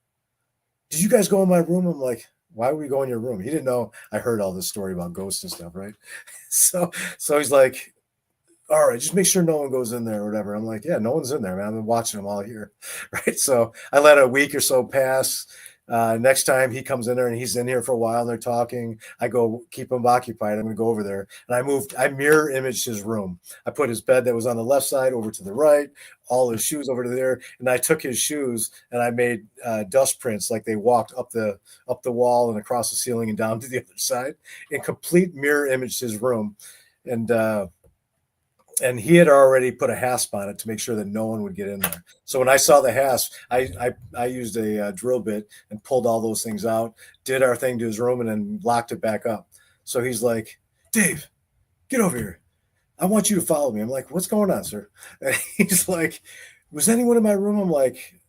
[SPEAKER 5] did you guys go in my room? I'm like, why would we go in your room? He didn't know I heard all this story about ghosts and stuff, right? So he's like, all right, just make sure no one goes in there or whatever. I'm like, yeah, no one's in there, man. I've been watching them all year, right? So I let a week or so pass. Next time he comes in there and he's in here for a while and they're talking, I go keep him occupied. I'm going to go over there, and I mirror imaged his room. I put his bed that was on the left side over to the right, all his shoes over to there. And I took his shoes and I made dust prints like they walked up the wall and across the ceiling and down to the other side, and complete mirror imaged his room. And he had already put a hasp on it to make sure that no one would get in there. So when I saw the hasp, I used a drill bit and pulled all those things out, did our thing to his room, and then locked it back up. So he's like, Dave, get over here. I want you to follow me. I'm like, what's going on, sir? And he's like, was anyone in my room? I'm like,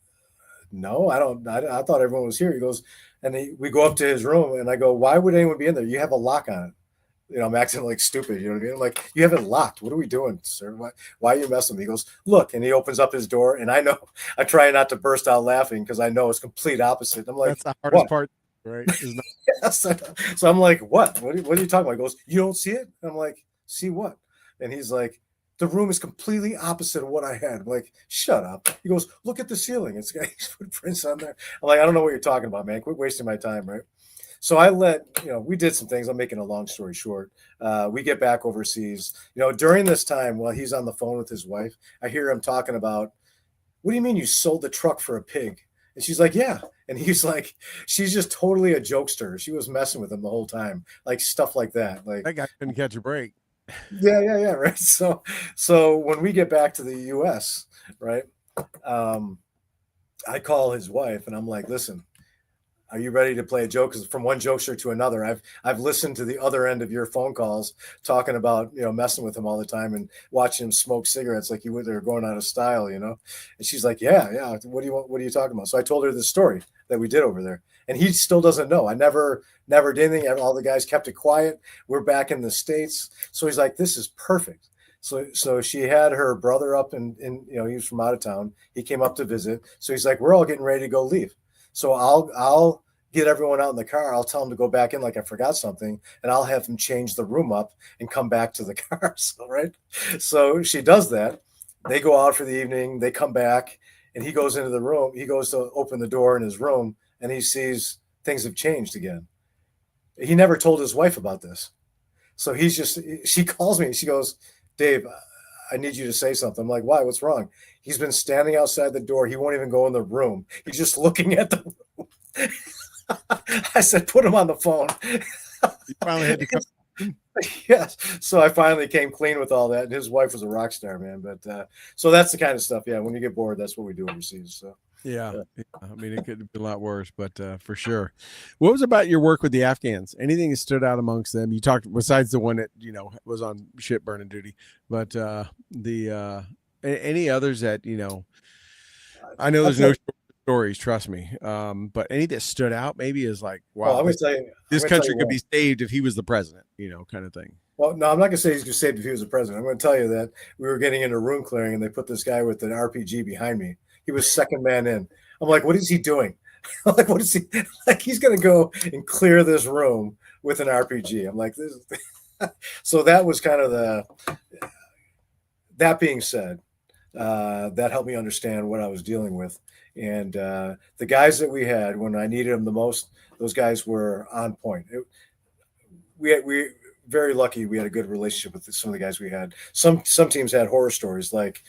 [SPEAKER 5] no, I don't. I thought everyone was here. He goes, and we go up to his room, and I go, why would anyone be in there? You have a lock on it. I'm acting like stupid. You know what I mean? I'm like, you have it locked. What are we doing, sir? Why are you messing with me? He goes, look, and he opens up his door, and I know I try not to burst out laughing because I know it's complete opposite. I'm like,
[SPEAKER 4] That's the hardest
[SPEAKER 5] what?
[SPEAKER 4] part, right? Is not
[SPEAKER 5] Yes. So I'm like, what? What are you talking about? He goes, you don't see it? And I'm like, see what? And he's like, the room is completely opposite of what I had. I'm like, shut up. He goes, look at the ceiling. It's got his footprints on there. I'm like, I don't know what you're talking about, man. Quit wasting my time, right? So I we did some things. I'm making a long story short. We get back overseas. During this time, while he's on the phone with his wife, I hear him talking about, what do you mean you sold the truck for a pig? And she's like, yeah. And he's like, she's just totally a jokester. She was messing with him the whole time, like stuff like that. Like,
[SPEAKER 4] that guy couldn't catch a break.
[SPEAKER 5] yeah, right. So when we get back to the U.S., right, I call his wife and I'm like, listen, are you ready to play a joke? Because from one jokester to another, I've listened to the other end of your phone calls talking about messing with him all the time and watching him smoke cigarettes like they're going out of style, And she's like, yeah. What do you want? What are you talking about? So I told her the story that we did over there, and he still doesn't know. I never did anything. All the guys kept it quiet. We're back in the States, so he's like, this is perfect. So she had her brother up, and he was from out of town. He came up to visit. So he's like, we're all getting ready to go leave. So I'll get everyone out in the car. I'll tell them to go back in like I forgot something, and I'll have them change the room up and come back to the car. So, right. So she does that. They go out for the evening. They come back, and he goes into the room. He goes to open the door in his room, and he sees things have changed again. He never told his wife about this. So she calls me. She goes, Dave, I need you to say something. I'm like, why? What's wrong? He's been standing outside the door. He won't even go in the room. He's just looking at the room. I said, put him on the phone.
[SPEAKER 4] You finally had to come.
[SPEAKER 5] Yes. So I finally came clean with all that. And his wife was a rock star, man. But so that's the kind of stuff. Yeah. When you get bored, that's what we do overseas. So.
[SPEAKER 4] Yeah. I mean, it could be a lot worse, but for sure. What was about your work with the Afghans? Anything that stood out amongst them? You talked, besides the one that, was on ship burning duty, but any others that, I know there's no stories, trust me. But any that stood out maybe is like, wow, this country could be saved if he was the president, kind of thing.
[SPEAKER 5] Well, no, I'm not going to say he's saved if he was the president. I'm going to tell you that we were getting into room clearing and they put this guy with an RPG behind me. He was second man in. I'm like, what is he doing? I'm like, what is he like? He's going to go and clear this room with an RPG. I'm like, this is so that was kind of that being said, that helped me understand what I was dealing with. And the guys that we had when I needed them the most, those guys were on point. We very lucky we had a good relationship with some of the guys we had. Some teams had horror stories like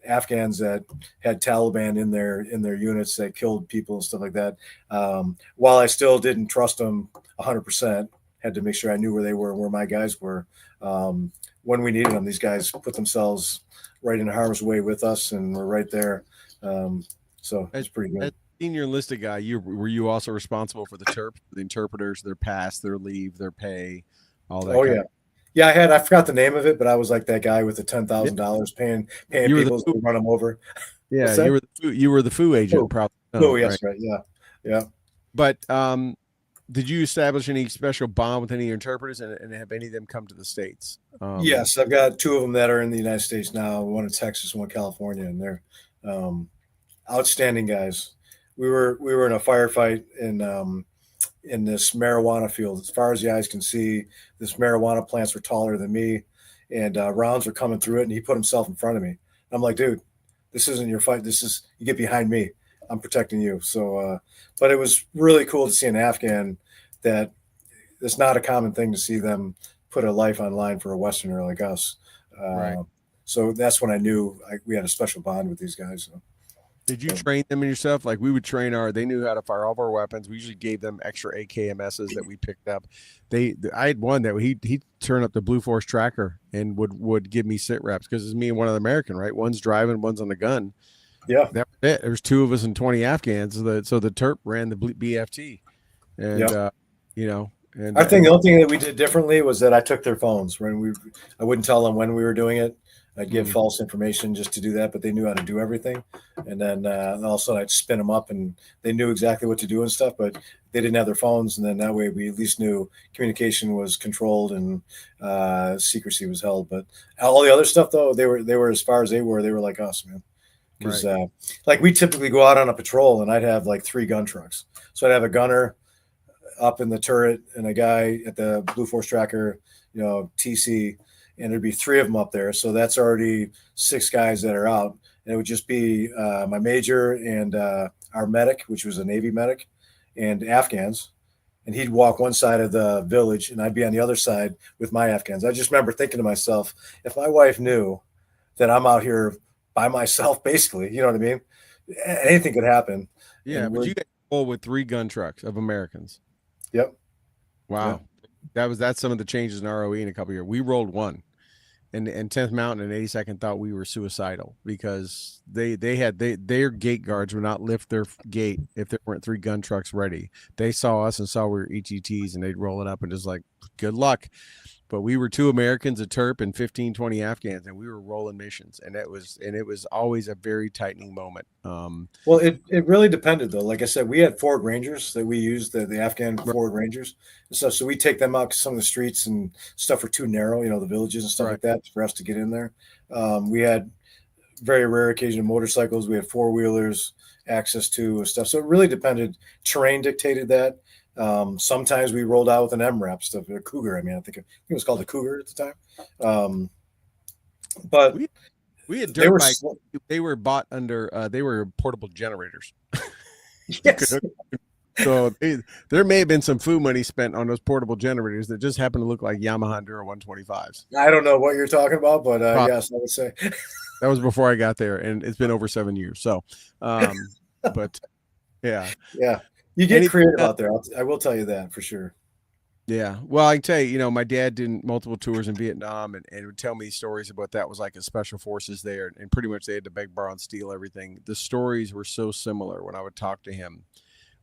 [SPEAKER 5] Afghans that had Taliban in their units that killed people and stuff like that. While I still didn't trust them 100%, had to make sure I knew where they were and where my guys were. When we needed them, these guys put themselves right in harm's way with us, and we're right there. So it's pretty good.
[SPEAKER 4] As senior enlisted guy, were you also responsible for the interpreters, their pass, their leave, their pay, all that?
[SPEAKER 5] Oh yeah. Yeah, I forgot the name of it, but I was like that guy with the $10,000 paying people to run them over.
[SPEAKER 4] Yeah, you were the FOO agent, probably.
[SPEAKER 5] Oh, yes, right. Yeah.
[SPEAKER 4] But did you establish any special bond with any of your interpreters, and have any of them come to the States?
[SPEAKER 5] Yes, I've got two of them that are in the United States now. One in Texas, one in California, and they're outstanding guys. We were in a firefight in this marijuana field. As far as the eyes can see, this marijuana plants were taller than me, and rounds were coming through it, and he put himself in front of me. I'm like, dude, this isn't your fight. You get behind me. I'm protecting you. So, but it was really cool to see an Afghan that it's not a common thing to see them put a life on line for a Westerner like us.
[SPEAKER 4] Right.
[SPEAKER 5] So that's when I knew we had a special bond with these guys. So.
[SPEAKER 4] Did you train them and yourself? Like we would train they knew how to fire all of our weapons. We usually gave them extra AKMSs that we picked up. I had one that he'd turn up the Blue Force tracker and would give me sit reps because it's me and one other American, right? One's driving, one's on the gun.
[SPEAKER 5] Yeah.
[SPEAKER 4] That was it. There was two of us and 20 Afghans. So the Terp ran the BFT. And, and
[SPEAKER 5] I think the only thing that we did differently was that I took their phones I wouldn't tell them when we were doing it. I'd give false information just to do that, but they knew how to do everything. And then all of a sudden I'd spin them up and they knew exactly what to do and stuff, but they didn't have their phones. And then that way we at least knew communication was controlled and secrecy was held. But all the other stuff though, they were as far as they were like us, man. Because like we typically go out on a patrol and I'd have like 3 gun trucks. So I'd have a gunner up in the turret and a guy at the Blue Force Tracker, TC, and there'd be 3 of them up there. So that's already 6 guys that are out. And it would just be my major and our medic, which was a Navy medic, and Afghans. And he'd walk one side of the village and I'd be on the other side with my Afghans. I just remember thinking to myself, if my wife knew that I'm out here by myself, basically, you know what I mean? Anything could happen.
[SPEAKER 4] Yeah, but you got full with 3 gun trucks of Americans.
[SPEAKER 5] Yep.
[SPEAKER 4] Wow. Yep. That's some of the changes in ROE in a couple of years. We rolled 1. And 10th Mountain and 82nd thought we were suicidal because their gate guards would not lift their gate if there weren't 3 gun trucks ready. They saw us and saw we were ETTs and they'd roll it up and just like, good luck. But we were 2 Americans, a Terp, and 15, 20 Afghans, and we were rolling missions. And it was always a very tightening moment.
[SPEAKER 5] Well, it really depended though. Like I said, we had Ford Rangers that we used, the Afghan Ford Rangers and stuff. So we take them out because some of the streets and stuff were too narrow, the villages and stuff like that for us to get in there. We had very rare occasion motorcycles. We had 4-wheelers, access to stuff. So it really depended. Terrain dictated that. Sometimes we rolled out with an MRAP stuff, a Cougar. I think it was called the Cougar at the time. But
[SPEAKER 4] we had dirt bikes. They were bought under. They were portable generators.
[SPEAKER 5] Yes.
[SPEAKER 4] So there may have been some food money spent on those portable generators that just happened to look like Yamaha Enduro 125s.
[SPEAKER 5] I don't know what you're talking about, but yes, I would say
[SPEAKER 4] that was before I got there, and it's been over 7 years. So, but yeah.
[SPEAKER 5] You get creative out there. I will tell you that for sure.
[SPEAKER 4] Yeah. Well, I can tell you, my dad did multiple tours in Vietnam and would tell me stories about that was like a special forces there. And pretty much they had to beg, borrow, and steal everything. The stories were so similar when I would talk to him,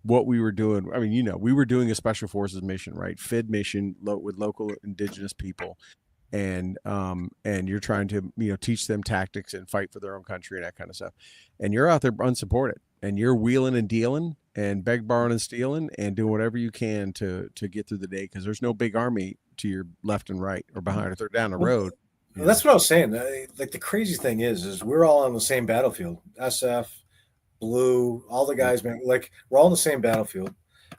[SPEAKER 4] what we were doing. I mean, we were doing a special forces mission, right? FID mission with local indigenous people. And you're trying to, teach them tactics and fight for their own country and that kind of stuff. And you're out there unsupported and you're wheeling and dealing and beg, borrowing, and stealing and doing whatever you can to get through the day because there's no big army to your left and right or behind or they're down the road.
[SPEAKER 5] Well, that's what I was saying. Like the crazy thing is we're all on the same battlefield. SF, Blue, all the guys, man. Like we're all on the same battlefield.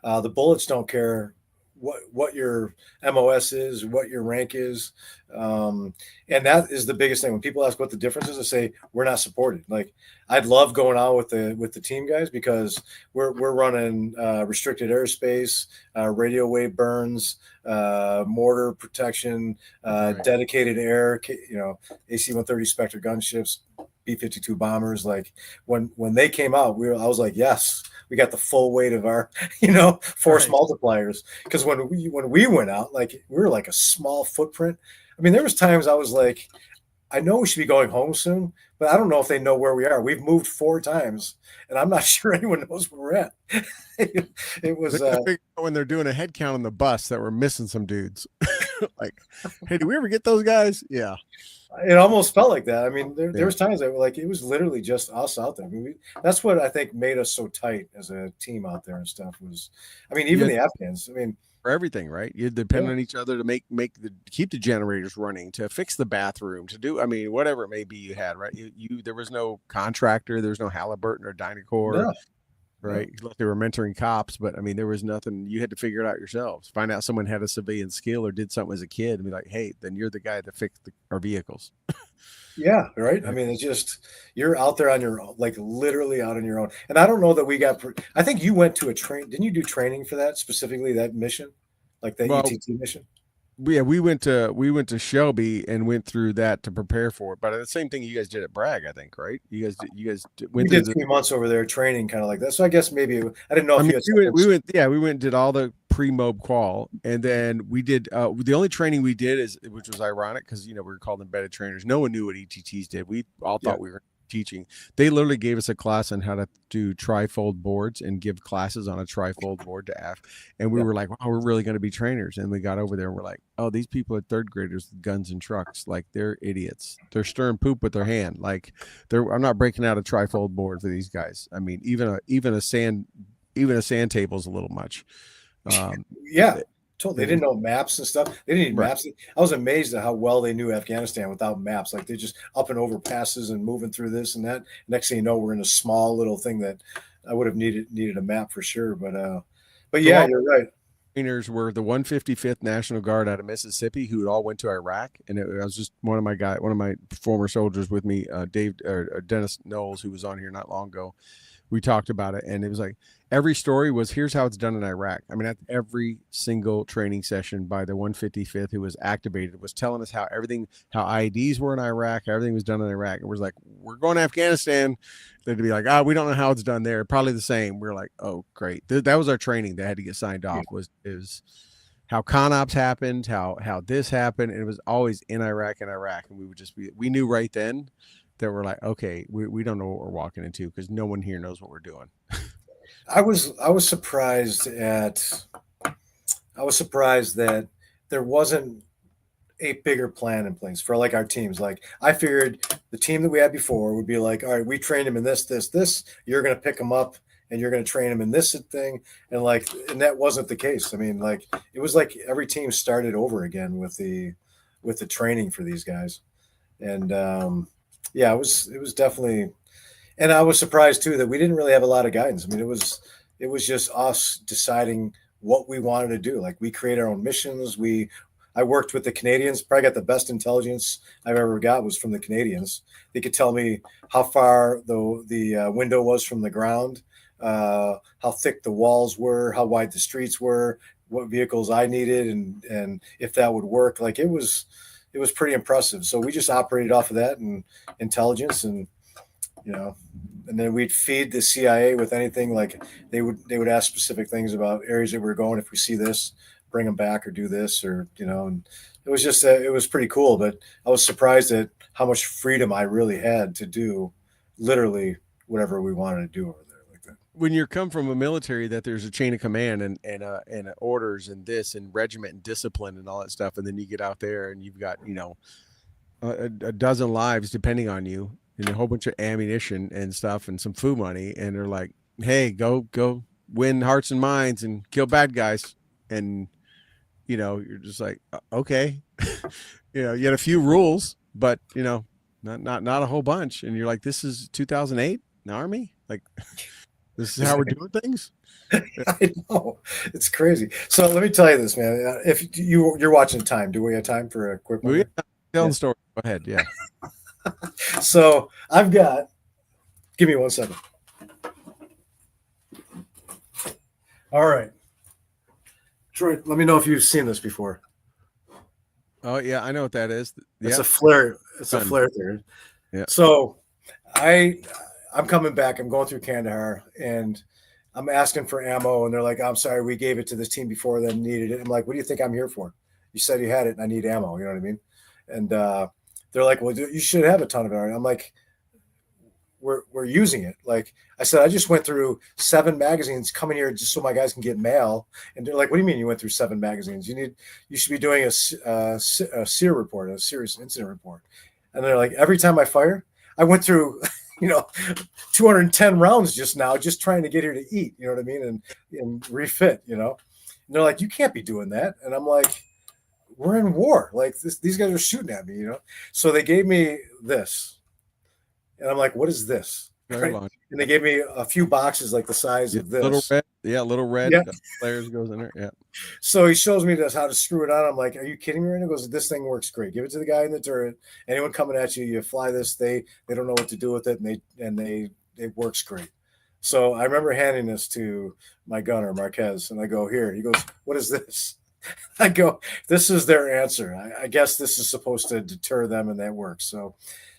[SPEAKER 5] The bullets don't care what your MOS is, what your rank is. And that is the biggest thing. When people ask what the difference is, I say we're not supported. Like I'd love going out with the team guys because we're running restricted airspace, radio wave burns, mortar protection, dedicated air, AC-130 Spectre gunships, B-52 bombers. Like when they came out, I was like, yes, we got the full weight of our, force multipliers. Because when we went out, like we were like a small footprint. I mean, there was times I was like, I know we should be going home soon, but I don't know if they know where we are. We've moved 4 times, and I'm not sure anyone knows where we're at. It was
[SPEAKER 4] when they're doing a head count on the bus that we're missing some dudes. Like, hey, did we ever get those guys? Yeah.
[SPEAKER 5] It almost felt like that. I mean, there was times that it was literally just us out there. I mean, that's what I think made us so tight as a team out there and stuff was, even the Afghans,
[SPEAKER 4] for everything, right? You depend on each other to keep the generators running, to fix the bathroom, to do, whatever it may be you had, right? There was no contractor, there was no Halliburton or Dynacore, right? Like they were mentoring cops, but there was nothing. You had to figure it out yourselves. Find out someone had a civilian skill or did something as a kid and be like, hey, then you're the guy that fixed our vehicles.
[SPEAKER 5] Yeah, right. It's just you're out there on your own, like literally out on your own. And I don't know that we got. I think you went to a train. Didn't you do training for that specifically? That mission, like the ETT mission.
[SPEAKER 4] Yeah, we went to Shelby and went through that to prepare for it. But the same thing you guys did at Bragg, I think, right? You guys went.
[SPEAKER 5] We did 3 months over there training, kind of like that. So I guess maybe I didn't know if
[SPEAKER 4] we went and did all the pre-mob qual, and then we did the only training we did which was ironic because we were called embedded trainers. No one knew what ETTs did. We all thought we were teaching. They literally gave us a class on how to do trifold boards and give classes on a trifold board to AF. And we were like, wow, we're really going to be trainers. And we got over there and we're like, oh, these people are third graders with guns and trucks. Like, they're idiots. They're stirring poop with their hand. Like, I'm not breaking out a trifold board for these guys. I mean, even a sand table is a little much.
[SPEAKER 5] Yeah. Totally. They didn't know maps and stuff. They didn't need
[SPEAKER 4] Right.
[SPEAKER 5] maps. I was amazed at how well they knew Afghanistan without maps. Like, they just up and over passes and moving through this and that. Next thing you know, we're in a small little thing that I would have needed a map for sure. But yeah, you're right.
[SPEAKER 4] Trainers were the 155th National Guard out of Mississippi, who all went to Iraq, and I was just one of my former soldiers with me, Dennis Knowles, who was on here not long ago. We talked about it, and it was like every story was, here's how it's done in Iraq. I mean, at every single training session by the 155th who was activated was telling us how IEDs were in Iraq, how everything was done in Iraq. And we're like, we're going to Afghanistan. They'd be like, we don't know how it's done there. Probably the same. We're like, oh, great. That was our training that had to get signed off. Is how CONOPS happened, how this happened. And it was always in Iraq. And we knew right then that we're like, okay, we don't know what we're walking into, because no one here knows what we're doing.
[SPEAKER 5] I was surprised that there wasn't a bigger plan in place for like our teams. Like, I figured the team that we had before would be like, all right, we trained him in this. You're going to pick him up and you're going to train him in this thing. And that wasn't the case. I mean, like, it was like every team started over again with the training for these guys. And yeah, it was definitely. And I was surprised too that we didn't really have a lot of guidance. I mean, it was just us deciding what we wanted to do. Like, we create our own missions. I worked with the Canadians. Probably got the best intelligence I've ever got was from the Canadians. They could tell me how far the window was from the ground, how thick the walls were, how wide the streets were, what vehicles I needed, and if that would work. Like, it was pretty impressive. So we just operated off of that and intelligence, and and then we'd feed the CIA with anything. Like, they would ask specific things about areas that we were going. If we see this, bring them back or do this, or and it was just it was pretty cool. But I was surprised at how much freedom I really had to do literally whatever we wanted to do over there like that.
[SPEAKER 4] When you come from a military that there's a chain of command and orders and this and regiment and discipline and all that stuff, and then you get out there and you've got a dozen lives depending on you, and a whole bunch of ammunition and stuff and some food money, and they're like, hey, go win hearts and minds and kill bad guys. And you're just like, okay. You had a few rules, but not a whole bunch. And you're like, this is 2008 an army, like, this is how we're doing things.
[SPEAKER 5] I know, it's crazy. So let me tell you this, man. If you're watching time, do we have time for a quick one?
[SPEAKER 4] Tell the story. Go ahead. Yeah.
[SPEAKER 5] So give me 1 second. All right. Troy, let me know if you've seen this before.
[SPEAKER 4] Oh yeah, I know what that is.
[SPEAKER 5] It's a flare. It's a flare theory.
[SPEAKER 4] Yeah.
[SPEAKER 5] So I'm coming back. I'm going through Kandahar and I'm asking for ammo, and they're like, I'm sorry, we gave it to this team before that needed it. I'm like, what do you think I'm here for? You said you had it and I need ammo. You know what I mean? And they're like, well, you should have a ton of it. I'm like, we're using it. Like I said, I just went through 7 magazines coming here just so my guys can get mail. And they're like, what do you mean you went through 7 magazines? You should be doing a SEER report, a serious incident report. And they're like, every time I fire, I went through, 210 rounds just now, just trying to get here to eat, you know what I mean? And refit, And they're like, you can't be doing that. And I'm like, we're in war. Like these guys are shooting at me, So they gave me this. And I'm like, what is this? Right? And they gave me a few boxes like the size of this.
[SPEAKER 4] Little red
[SPEAKER 5] Yeah.
[SPEAKER 4] Players goes in there. Yeah.
[SPEAKER 5] So he shows me how to screw it on. I'm like, are you kidding me? And he goes, this thing works great. Give it to the guy in the turret. Anyone coming at you, you fly this. They don't know what to do with it, and it works great. So I remember handing this to my gunner, Marquez, and I go, here. He goes, what is this? I go, this is their answer. I guess this is supposed to deter them, and that works.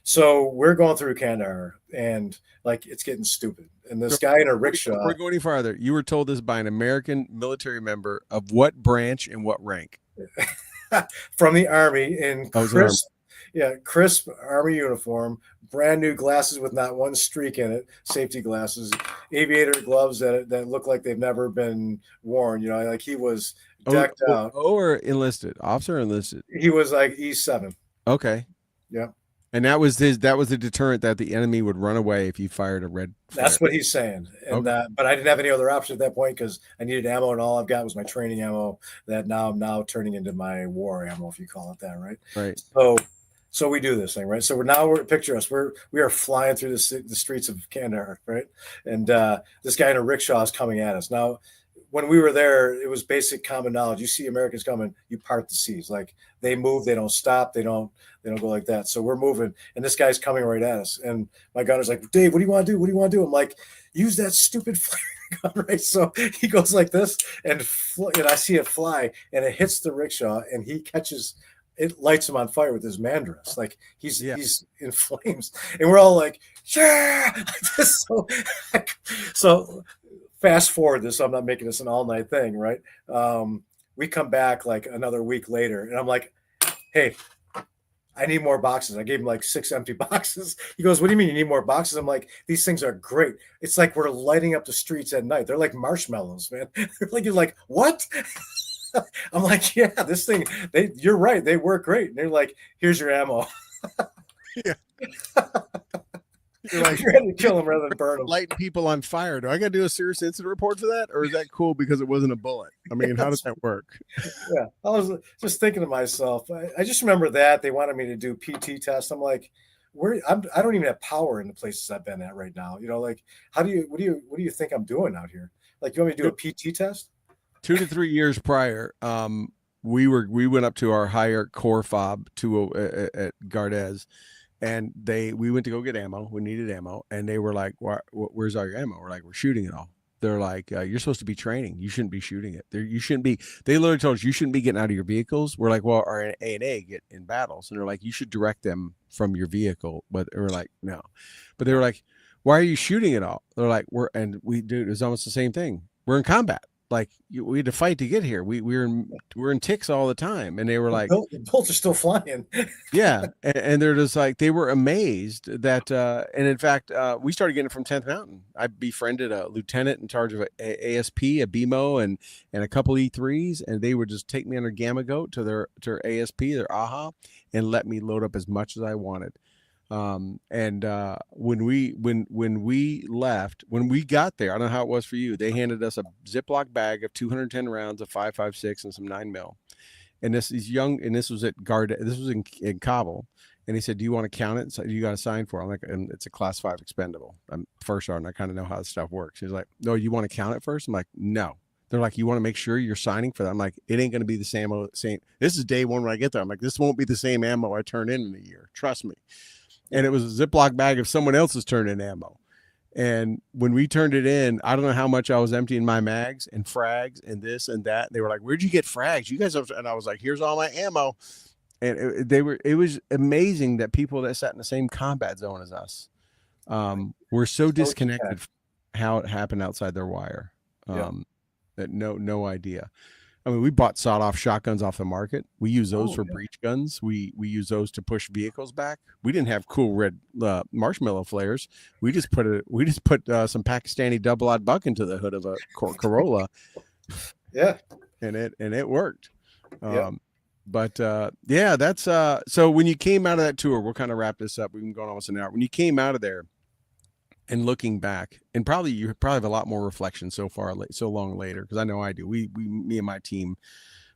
[SPEAKER 5] So we're going through Kandahar, and like it's getting stupid. And this guy in a rickshaw.
[SPEAKER 4] We're going any farther. You were told this by an American military member of what branch and what rank?
[SPEAKER 5] From the Army in Yeah, crisp Army uniform, brand new glasses with not one streak in it, safety glasses, aviator gloves that look like they've never been worn. You know, like he was decked out.
[SPEAKER 4] Or enlisted, officer enlisted.
[SPEAKER 5] He was like E7.
[SPEAKER 4] Okay.
[SPEAKER 5] Yeah.
[SPEAKER 4] And that was the deterrent that the enemy would run away if you fired a red flare.
[SPEAKER 5] That's what he's saying. And
[SPEAKER 4] Okay.
[SPEAKER 5] but I didn't have any other option at that point because I needed ammo, and all I've got was my training ammo that now I'm now turning into my war ammo, if you call it that, right?
[SPEAKER 4] Right.
[SPEAKER 5] So we do this thing, right? So we're picture us. We are flying through the streets of Kandahar, right? And this guy in a rickshaw is coming at us. Now, when we were there, it was basic common knowledge. You see Americans coming, you part the seas. Like they move, they don't stop, they don't go like that. So we're moving, and this guy's coming right at us. And my gunner's like, Dave, what do you want to do? What do you want to do? I'm like, use that stupid flare gun, right? So he goes like this, and I see it fly, and it hits the rickshaw, and he catches. It lights him on fire with his mandrels. Like he's in flames, and we're all like, yeah. So fast forward this. So I'm not making this an all night thing, right? We come back like another week later, and I'm like, hey, I need more boxes. I gave him like 6 empty boxes. He goes, what do you mean you need more boxes? I'm like, these things are great. It's like we're lighting up the streets at night. They're like marshmallows, man. You're like, what? I'm like, yeah, this thing, you're right. They work great. And they're like, here's your ammo.
[SPEAKER 4] Yeah.
[SPEAKER 5] You're like, you're ready to kill them rather than burn them.
[SPEAKER 4] Lighting people on fire. Do I got to do a serious incident report for that? Or is that cool because it wasn't a bullet? I mean, how does that work?
[SPEAKER 5] Yeah. I was just thinking to myself, I just remember that they wanted me to do PT tests. I'm like, I don't even have power in the places I've been at right now. You know, like, what do you think I'm doing out here? Like, you want me to do a PT test?
[SPEAKER 4] 2 to 3 years prior, we went up to our higher core fob at Gardez, and we went to go get ammo. We needed ammo, and they were like, "Where's all your ammo?" We're like, "We're shooting it all." They're like, "You're supposed to be training. You shouldn't be shooting it. You shouldn't be." They literally told us you shouldn't be getting out of your vehicles. We're like, "Well, our A&A get in battles," and they're like, "You should direct them from your vehicle." But we're like, "No," but they were like, "Why are you shooting it all?" They're like, dude, it was almost the same thing. We're in combat. Like we had to fight to get here. We're in ticks all the time, and they were like,
[SPEAKER 5] the bullets are still flying.
[SPEAKER 4] yeah, and they're just like they were amazed that, and in fact, we started getting it from 10th Mountain. I befriended a lieutenant in charge of a ASP, a BMO, and a couple E3s, and they would just take me under Gamma Goat to their ASP, their AHA, and let me load up as much as I wanted. And when we left, when we got there, I don't know how it was for you. They handed us a Ziploc bag of 210 rounds of 5.56 and some 9mm. And this was at Guard. This was in Kabul. And he said, "Do you want to count it? So you got to sign for it." I'm like, and it's a class 5 expendable. I'm first sergeant. I kind of know how this stuff works. He's like, "No, you want to count it first?" I'm like, "No." They're like, "You want to make sure you're signing for that?" I'm like, "It ain't going to be the same. This is day one when I get there." I'm like, "This won't be the same ammo I turn in a year. Trust me." And it was a Ziploc bag of someone else's turn-in ammo. And when we turned it in, I don't know how much I was emptying my mags and frags and this and that. They were like, "Where'd you get frags? You guys have," and I was like, "Here's all my ammo." And it was amazing that people that sat in the same combat zone as us were so disconnected how it happened outside their wire. That no idea. I mean, we bought sawed-off shotguns off the market. We use those for breach guns. We use those to push vehicles back. We didn't have cool red marshmallow flares. We just put some Pakistani double-aught buck into the hood of a Corolla.
[SPEAKER 5] Yeah,
[SPEAKER 4] and it worked. But that's so when you came out of that tour, we'll kind of wrap this up. We've been going almost an hour. When you came out of there, and looking back, and you have a lot more reflection so long later, because I know I do. Me and my team,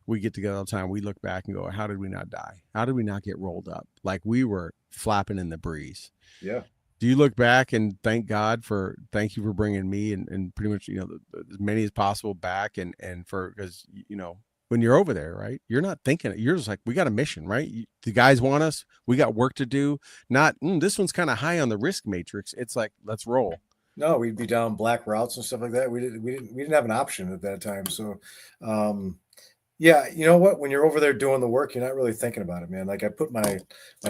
[SPEAKER 4] we get together all the time. We look back and go, how did we not die? How did we not get rolled up? Like we were flapping in the breeze.
[SPEAKER 5] Yeah.
[SPEAKER 4] Do you look back and thank you for bringing me and pretty much, as many as possible back and because, when you're over there, right, you're not thinking, you're just like, we got a mission, right? The guys want us, we got work to do. Not this one's kind of high on the risk matrix. It's like, let's roll.
[SPEAKER 5] No, we'd be down black routes and stuff like that. We didn't have an option at that time. So, yeah, you know what? When you're over there doing the work, you're not really thinking about it, man. Like I put my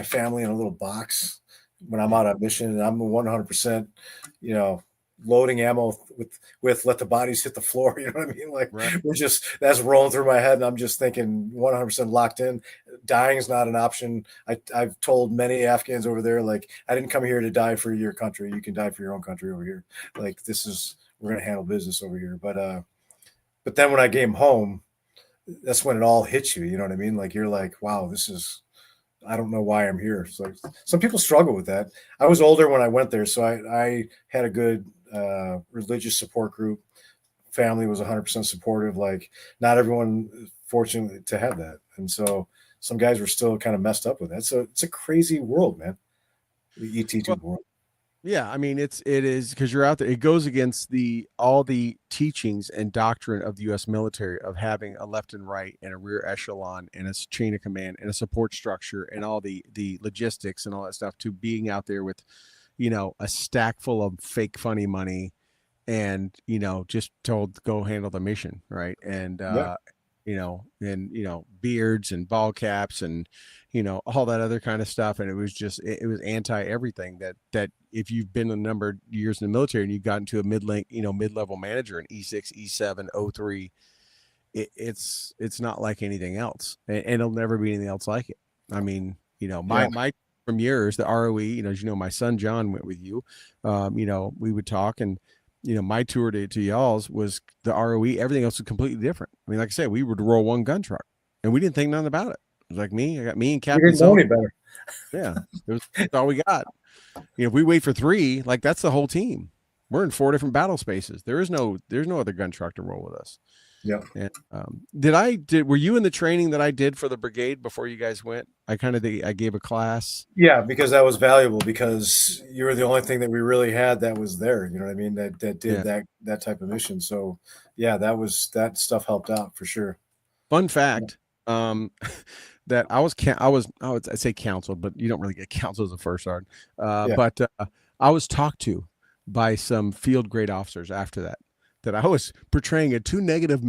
[SPEAKER 5] family in a little box when I'm out on mission, and I'm 100%, loading ammo with let the bodies hit the floor. You know what I mean? Like
[SPEAKER 4] Right.
[SPEAKER 5] that's rolling through my head, and I'm just thinking 100% locked in. Dying is not an option. I've told many Afghans over there, like, I didn't come here to die for your country. You can die for your own country over here. Like, we're gonna handle business over here. But then when I came home, that's when it all hits you. You know what I mean? Like, you're like, wow, I don't know why I'm here. So some people struggle with that. I was older when I went there, so I had a good religious support group. Family was 100% supportive. Like, not everyone is fortunate to have that, and so some guys were still kind of messed up with that. So it's a crazy world, man. The ET2 world.
[SPEAKER 4] Yeah, I mean it is because you're out there. It goes against all the teachings and doctrine of the U.S. military of having a left and right and a rear echelon and a chain of command and a support structure and all the logistics and all that stuff to being out there with, a stack full of fake funny money and just told to go handle the mission, right? And
[SPEAKER 5] Yeah,
[SPEAKER 4] beards and ball caps and all that other kind of stuff. And it was just it was anti everything that if you've been a number of years in the military and you've gotten to a mid-level manager in E6, E7, O3, it's not like anything else, and it'll never be anything else like it. I mean,
[SPEAKER 5] yeah.
[SPEAKER 4] my from yours, the ROE, as you know, my son John went with you. We would talk, and my tour to y'all's was the ROE. Everything else was completely different. I mean, like I said, we would roll one gun truck, and we didn't think nothing about it. It was like I got me and
[SPEAKER 5] You
[SPEAKER 4] Captain
[SPEAKER 5] didn't know
[SPEAKER 4] So.
[SPEAKER 5] any better.
[SPEAKER 4] Yeah, that's all we got. If we wait for 3, like that's the whole team. We're in 4 different battle spaces. There's no other gun truck to roll with us.
[SPEAKER 5] Yeah.
[SPEAKER 4] And were you in the training that I did for the brigade before you guys went? I gave a class.
[SPEAKER 5] Yeah, because that was valuable, because you were the only thing that we really had that was there. You know what I mean? That did
[SPEAKER 4] Yeah.
[SPEAKER 5] that type of mission. So yeah, that stuff helped out for sure.
[SPEAKER 4] Fun fact, that I would say counseled, but you don't really get counseled as a first sergeant.
[SPEAKER 5] Yeah.
[SPEAKER 4] But I was talked to by some field grade officers after that I was portraying a too negative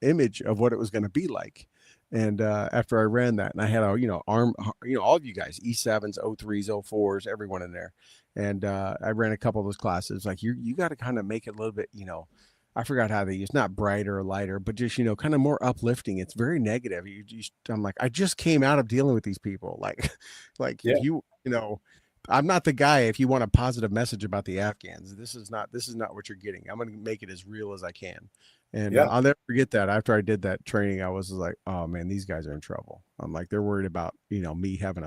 [SPEAKER 4] image of what it was going to be like. And after I ran that, and I had all of you guys, E7s, O3s, O4s, everyone in there. And I ran a couple of those classes. Like, you got to kind of make it a little bit, I forgot how they use, not brighter or lighter, but just, kind of more uplifting. It's very negative. I'm like, I just came out of dealing with these people. Like
[SPEAKER 5] Yeah.
[SPEAKER 4] if I'm not the guy. If you want a positive message about the Afghans, this is not what you're getting. I'm going to make it as real as I can. And
[SPEAKER 5] Yeah.
[SPEAKER 4] I'll never forget that. After I did that training, I was like, oh man, these guys are in trouble. I'm like, they're worried about, me having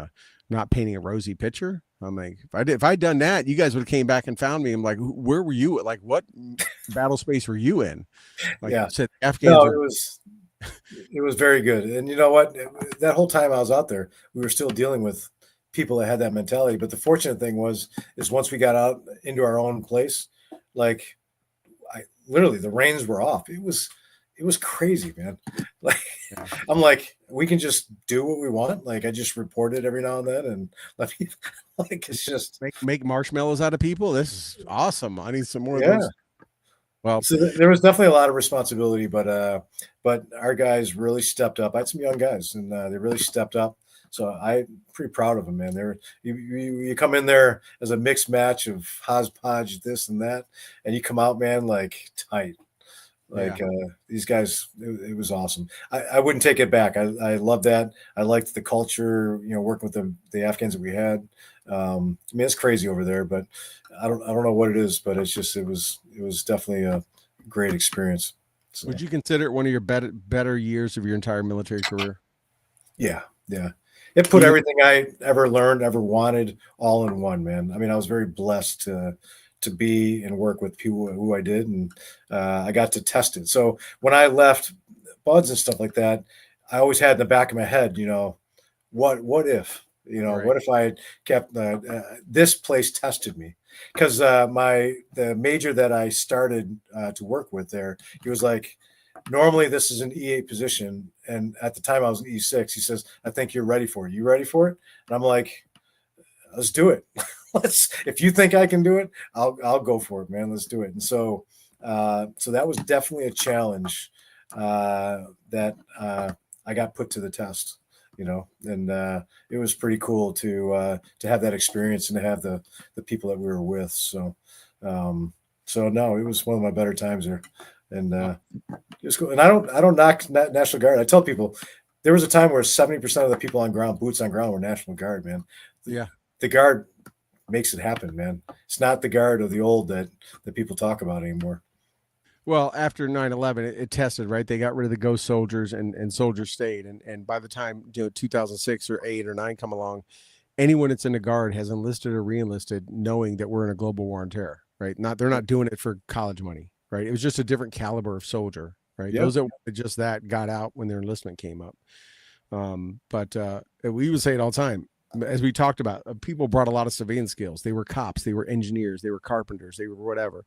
[SPEAKER 4] not painting a rosy picture. I'm like, if I'd done that, you guys would have came back and found me. I'm like, where were you? Like, what battle space were you in? Like,
[SPEAKER 5] Yeah.
[SPEAKER 4] you said, Afghans
[SPEAKER 5] No,
[SPEAKER 4] were.
[SPEAKER 5] it was very good. And you know what? That whole time I was out there, we were still dealing with people that had that mentality. But the fortunate thing is once we got out into our own place, like, literally the reins were off. It was crazy, man. Like,
[SPEAKER 4] Yeah.
[SPEAKER 5] I'm like, we can just do what we want. Like, I just report it every now and then, and let me, like, it's just,
[SPEAKER 4] make marshmallows out of people. This is awesome. I need some more of
[SPEAKER 5] yeah.
[SPEAKER 4] those. Well,
[SPEAKER 5] So there was definitely a lot of responsibility, but our guys really stepped up. I had some young guys, and they really stepped up. So I'm pretty proud of them, man. You come in there as a mixed match of hodgepodge, this and that, and you come out, man, like, tight. Like, these guys, it was awesome. I wouldn't take it back. I love that. I liked the culture, working with the Afghans that we had. I mean, it's crazy over there, but I don't know what it is, but it was definitely a great experience. So,
[SPEAKER 4] would you consider it one of your better years of your entire military career?
[SPEAKER 5] yeah. It put everything I ever learned, ever wanted, all in one, man. I mean, I was very blessed to be and work with people who I did, and I got to test it. So when I left buds and stuff like that, I always had in the back of my head, what if,
[SPEAKER 4] Right.
[SPEAKER 5] what if I had kept this place tested me? Because the major that I started to work with there, he was like, normally this is an E8 position, and at the time I was an E6. He says, I think you're ready for it. You ready for it? And I'm like, let's do it. If you think I can do it, I'll go for it, man. Let's do it. And so that was definitely a challenge that I got put to the test, and it was pretty cool to have that experience and to have the people that we were with. So So no, it was one of my better times there, and it was cool. And I don't knock National Guard. I tell people there was a time where 70% of the people on ground, boots on ground, were National Guard. Man,
[SPEAKER 4] Yeah.
[SPEAKER 5] the Guard makes it happen, man. It's not the Guard of the old that people talk about anymore.
[SPEAKER 4] Well, after 9/11, it tested, right? They got rid of the ghost soldiers and soldiers stayed. And by the time 2006 or 8 or 9 come along, anyone that's in the Guard has enlisted or re-enlisted knowing that we're in a global war on terror, right? They're not doing it for college money, right? It was just a different caliber of soldier, right?
[SPEAKER 5] Yeah.
[SPEAKER 4] Those that wanted just that got out when their enlistment came up. But we would say it all the time. As we talked about, people brought a lot of civilian skills. They were cops, they were engineers, they were carpenters, they were whatever.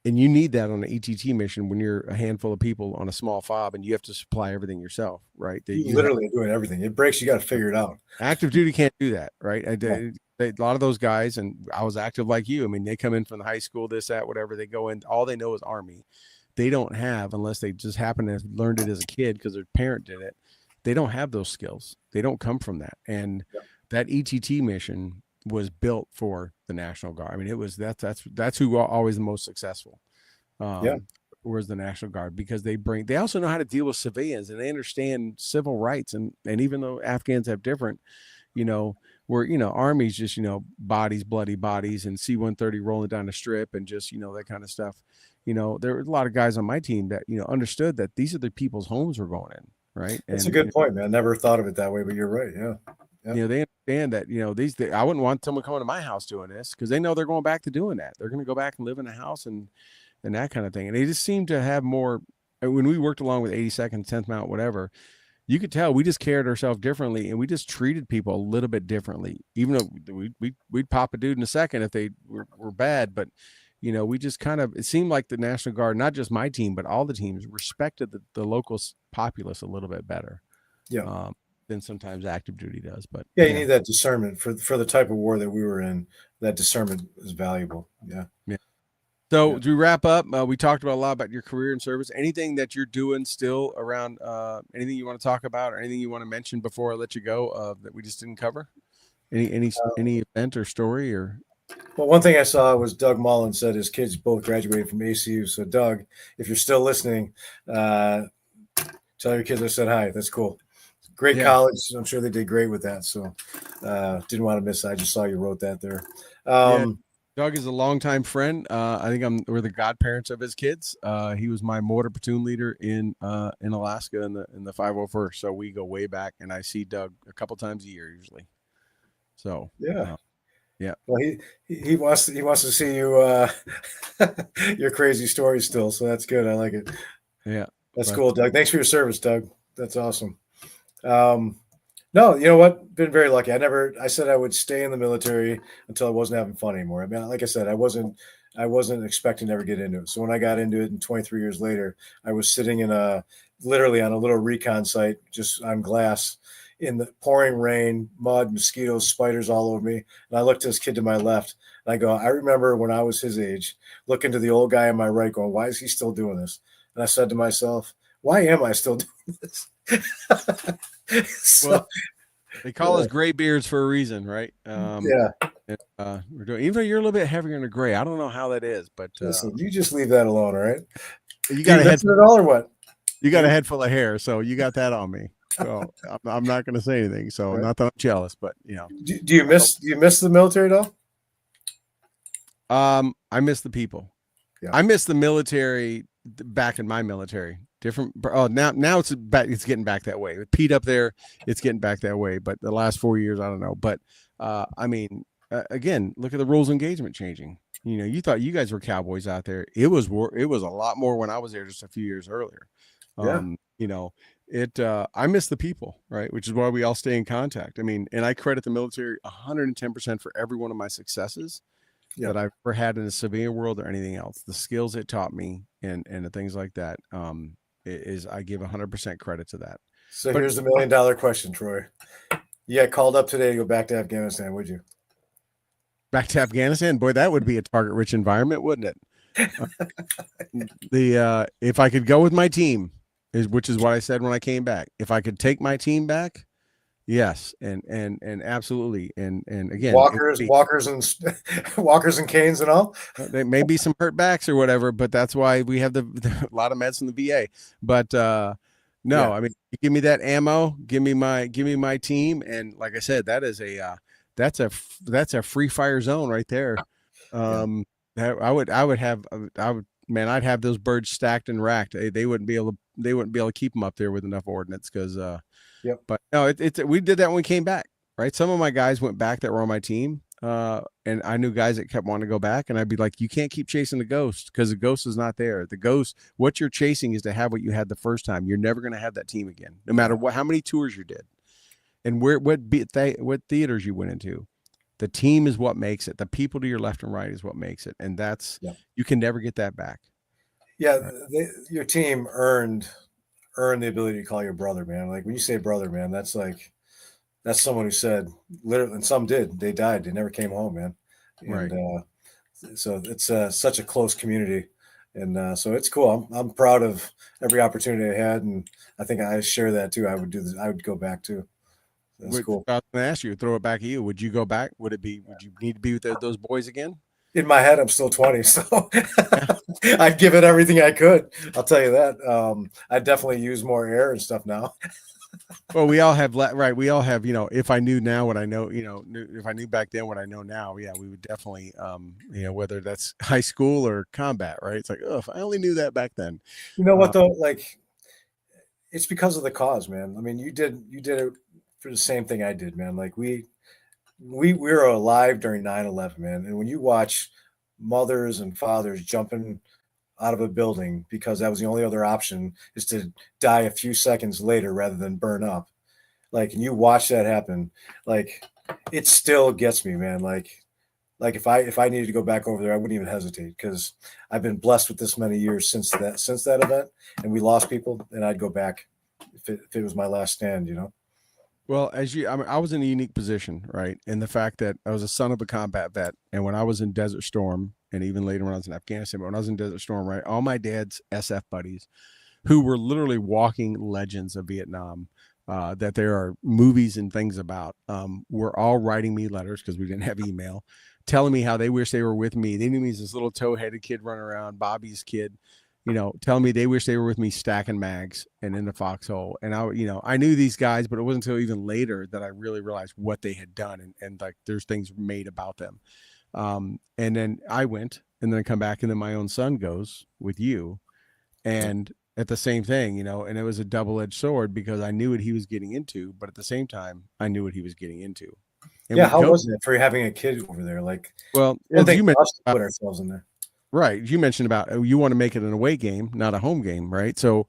[SPEAKER 4] And you need that on an ETT mission when you're a handful of people on a small fob and you have to supply everything yourself, right?
[SPEAKER 5] You literally doing everything. It breaks, you got to figure it out.
[SPEAKER 4] Active duty can't do that, right? A lot of those guys, and I was active like you. I mean, they come in from the high school, this, that, whatever. They go in, all they know is Army. They don't have, unless they just happen to have learned it as a kid because their parent did it. They don't have those skills. They don't come from that. And that ETT mission was built for the National Guard. I mean, it was that's who are always the most successful. Was the National Guard, because they also know how to deal with civilians and they understand civil rights. And even though Afghans have different, where, Army's just, bodies, bloody bodies, and C-130 rolling down the strip and just, that kind of stuff. There were a lot of guys on my team that, understood that these are the people's homes we're going in. Right.
[SPEAKER 5] That's a good point, man. I never thought of it that way, but you're right. Yeah.
[SPEAKER 4] They understand that, I wouldn't want someone coming to my house doing this because they know they're going back to doing that. They're going to go back and live in a house and that kind of thing. And they just seem to have more. When we worked along with 82nd, 10th Mount, whatever, you could tell we just carried ourselves differently and we just treated people a little bit differently, even though we'd pop a dude in a second if they were bad. But, we just it seemed like the National Guard, not just my team, but all the teams respected the local populace a little bit better.
[SPEAKER 5] Yeah.
[SPEAKER 4] Than sometimes active duty does. But
[SPEAKER 5] you need that discernment for the type of war that we were in. That discernment is valuable. Yeah.
[SPEAKER 4] So to wrap up, we talked about a lot about your career and service. Anything that you're doing still around, anything you want to talk about or anything you want to mention before I let you go that we just didn't cover? Any event or story or?
[SPEAKER 5] Well, one thing I saw was Doug Mullen said his kids both graduated from ACU. So Doug, if you're still listening, tell your kids I said hi. That's cool. Great college. I'm sure they did great with that. So didn't want to miss it. I just saw you wrote that there.
[SPEAKER 4] Doug is a longtime friend. I think we're the godparents of his kids. He was my mortar platoon leader in Alaska in the 501st. So we go way back, and I see Doug a couple times a year usually. So yeah.
[SPEAKER 5] Well, he wants to see you your crazy stories still. So that's good. I like it.
[SPEAKER 4] Yeah,
[SPEAKER 5] that's cool, Doug. Thanks for your service, Doug. That's awesome. No, you know what? Been very lucky. I said I would stay in the military until I wasn't having fun anymore. I mean, like I said, I wasn't expecting to ever get into it. So when I got into it, and 23 years later, I was sitting literally on a little recon site, just on glass, in the pouring rain, mud, mosquitoes, spiders all over me. And I looked at this kid to my left, and I go, I remember when I was his age, looking to the old guy on my right, going, why is he still doing this? And I said to myself, why am I still doing this?
[SPEAKER 4] Well, they call us gray beards for a reason, right? We're doing, even though you're a little bit heavier in the gray. I don't know how that is, but
[SPEAKER 5] listen, you just leave that alone, all right?
[SPEAKER 4] You got a head
[SPEAKER 5] at all or what?
[SPEAKER 4] You got a head full of hair, so you got that on me. So I'm not going to say anything. So not that I'm jealous, but
[SPEAKER 5] Do you miss the military though?
[SPEAKER 4] I miss the people.
[SPEAKER 5] Yeah.
[SPEAKER 4] I miss the military back in my military. Different. Oh, now it's getting back that way. With Pete up there, it's getting back that way. But the last 4 years, I don't know. But I mean, again, look at the rules of engagement changing. You thought you guys were cowboys out there. It was a lot more when I was there just a few years earlier. I miss the people, right? Which is why we all stay in contact. I mean, and I credit the military 110% for every one of my successes that I've ever had in the civilian world or anything else. The skills it taught me and the things like that. I give 100% credit to that.
[SPEAKER 5] So here's the $1 million question, Troy. You got called up today to go back to Afghanistan, would you?
[SPEAKER 4] Back to Afghanistan? Boy, that would be a target-rich environment, wouldn't it? If I could go with my team, which is what I said when I came back. If I could take my team back, Yes, and absolutely, and again,
[SPEAKER 5] Walkers and walkers and canes and all.
[SPEAKER 4] there may be some hurt backs or whatever, but that's why we have a lot of meds in the VA. But no,
[SPEAKER 5] Yeah.
[SPEAKER 4] I mean, you give me that ammo, give me my team, and like I said, that is that's a free fire zone right there.
[SPEAKER 5] Yeah.
[SPEAKER 4] I'd have those birds stacked and racked. They wouldn't be able to keep them up there with enough ordnance because
[SPEAKER 5] Yep.
[SPEAKER 4] but no, we did that when we came back, right? Some of my guys went back that were on my team, and I knew guys that kept wanting to go back, and I'd be like, you can't keep chasing the ghost because the ghost is not there. The ghost, what you're chasing is to have what you had the first time. You're never going to have that team again, no matter how many tours you did, and what theaters you went into. The team is what makes it. The people to your left and right is what makes it, and you can never get that back.
[SPEAKER 5] Yeah.
[SPEAKER 4] Right.
[SPEAKER 5] Your team earned the ability to call your brother, man. Like when you say brother, man, that's someone who said literally, and some did. They died. They never came home, man. And
[SPEAKER 4] Right.
[SPEAKER 5] so it's such a close community, and so it's cool. I'm proud of every opportunity I had, and I think I share that too. I would do this. I would go back too. That's cool.
[SPEAKER 4] I was going to ask you, throw it back at you. Would you go back? Would you need to be with those boys again?
[SPEAKER 5] In my head, I'm still 20, so
[SPEAKER 4] Yeah.
[SPEAKER 5] I'd give it everything I could. I'll tell you that. I definitely use more air and stuff now.
[SPEAKER 4] Well, we all have, right. We all have, if I knew now what I know, if I knew back then what I know now, yeah, we would definitely, whether that's high school or combat, right? It's like, oh, if I only knew that back then.
[SPEAKER 5] You know what though? Like it's because of the cause, man. I mean, you did it for the same thing I did, man. Like we were alive during 9/11, man. And when you watch mothers and fathers jumping out of a building because that was the only other option is to die a few seconds later rather than burn up. Like, and you watch that happen, like it still gets me, man. Like if I needed to go back over there, I wouldn't even hesitate because I've been blessed with this many years since that event, and we lost people, and I'd go back if it was my last stand, you know.
[SPEAKER 4] Well, I was in a unique position, right? In the fact that I was a son of a combat vet. And when I was in Desert Storm, and even later when I was in Afghanistan, but when I was in Desert Storm, right, all my dad's SF buddies who were literally walking legends of Vietnam, that there are movies and things about, were all writing me letters because we didn't have email, telling me how they wish they were with me. They knew me as this little toe-headed kid running around, Bobby's kid, telling me they wish they were with me stacking mags and in the foxhole. And I knew these guys, but it wasn't until even later that I really realized what they had done. And like, there's things made about them. And then I went and then I come back and then my own son goes with you. And at the same thing, and it was a double-edged sword because I knew what he was getting into, but at the same time, I knew what he was getting into. And
[SPEAKER 5] Yeah, how was it for having a kid over there? Like,
[SPEAKER 4] well,
[SPEAKER 5] I don't think
[SPEAKER 4] you
[SPEAKER 5] for
[SPEAKER 4] mentioned
[SPEAKER 5] us to put ourselves in there.
[SPEAKER 4] right. You mentioned about you want to make it an away game, not a home game, right? So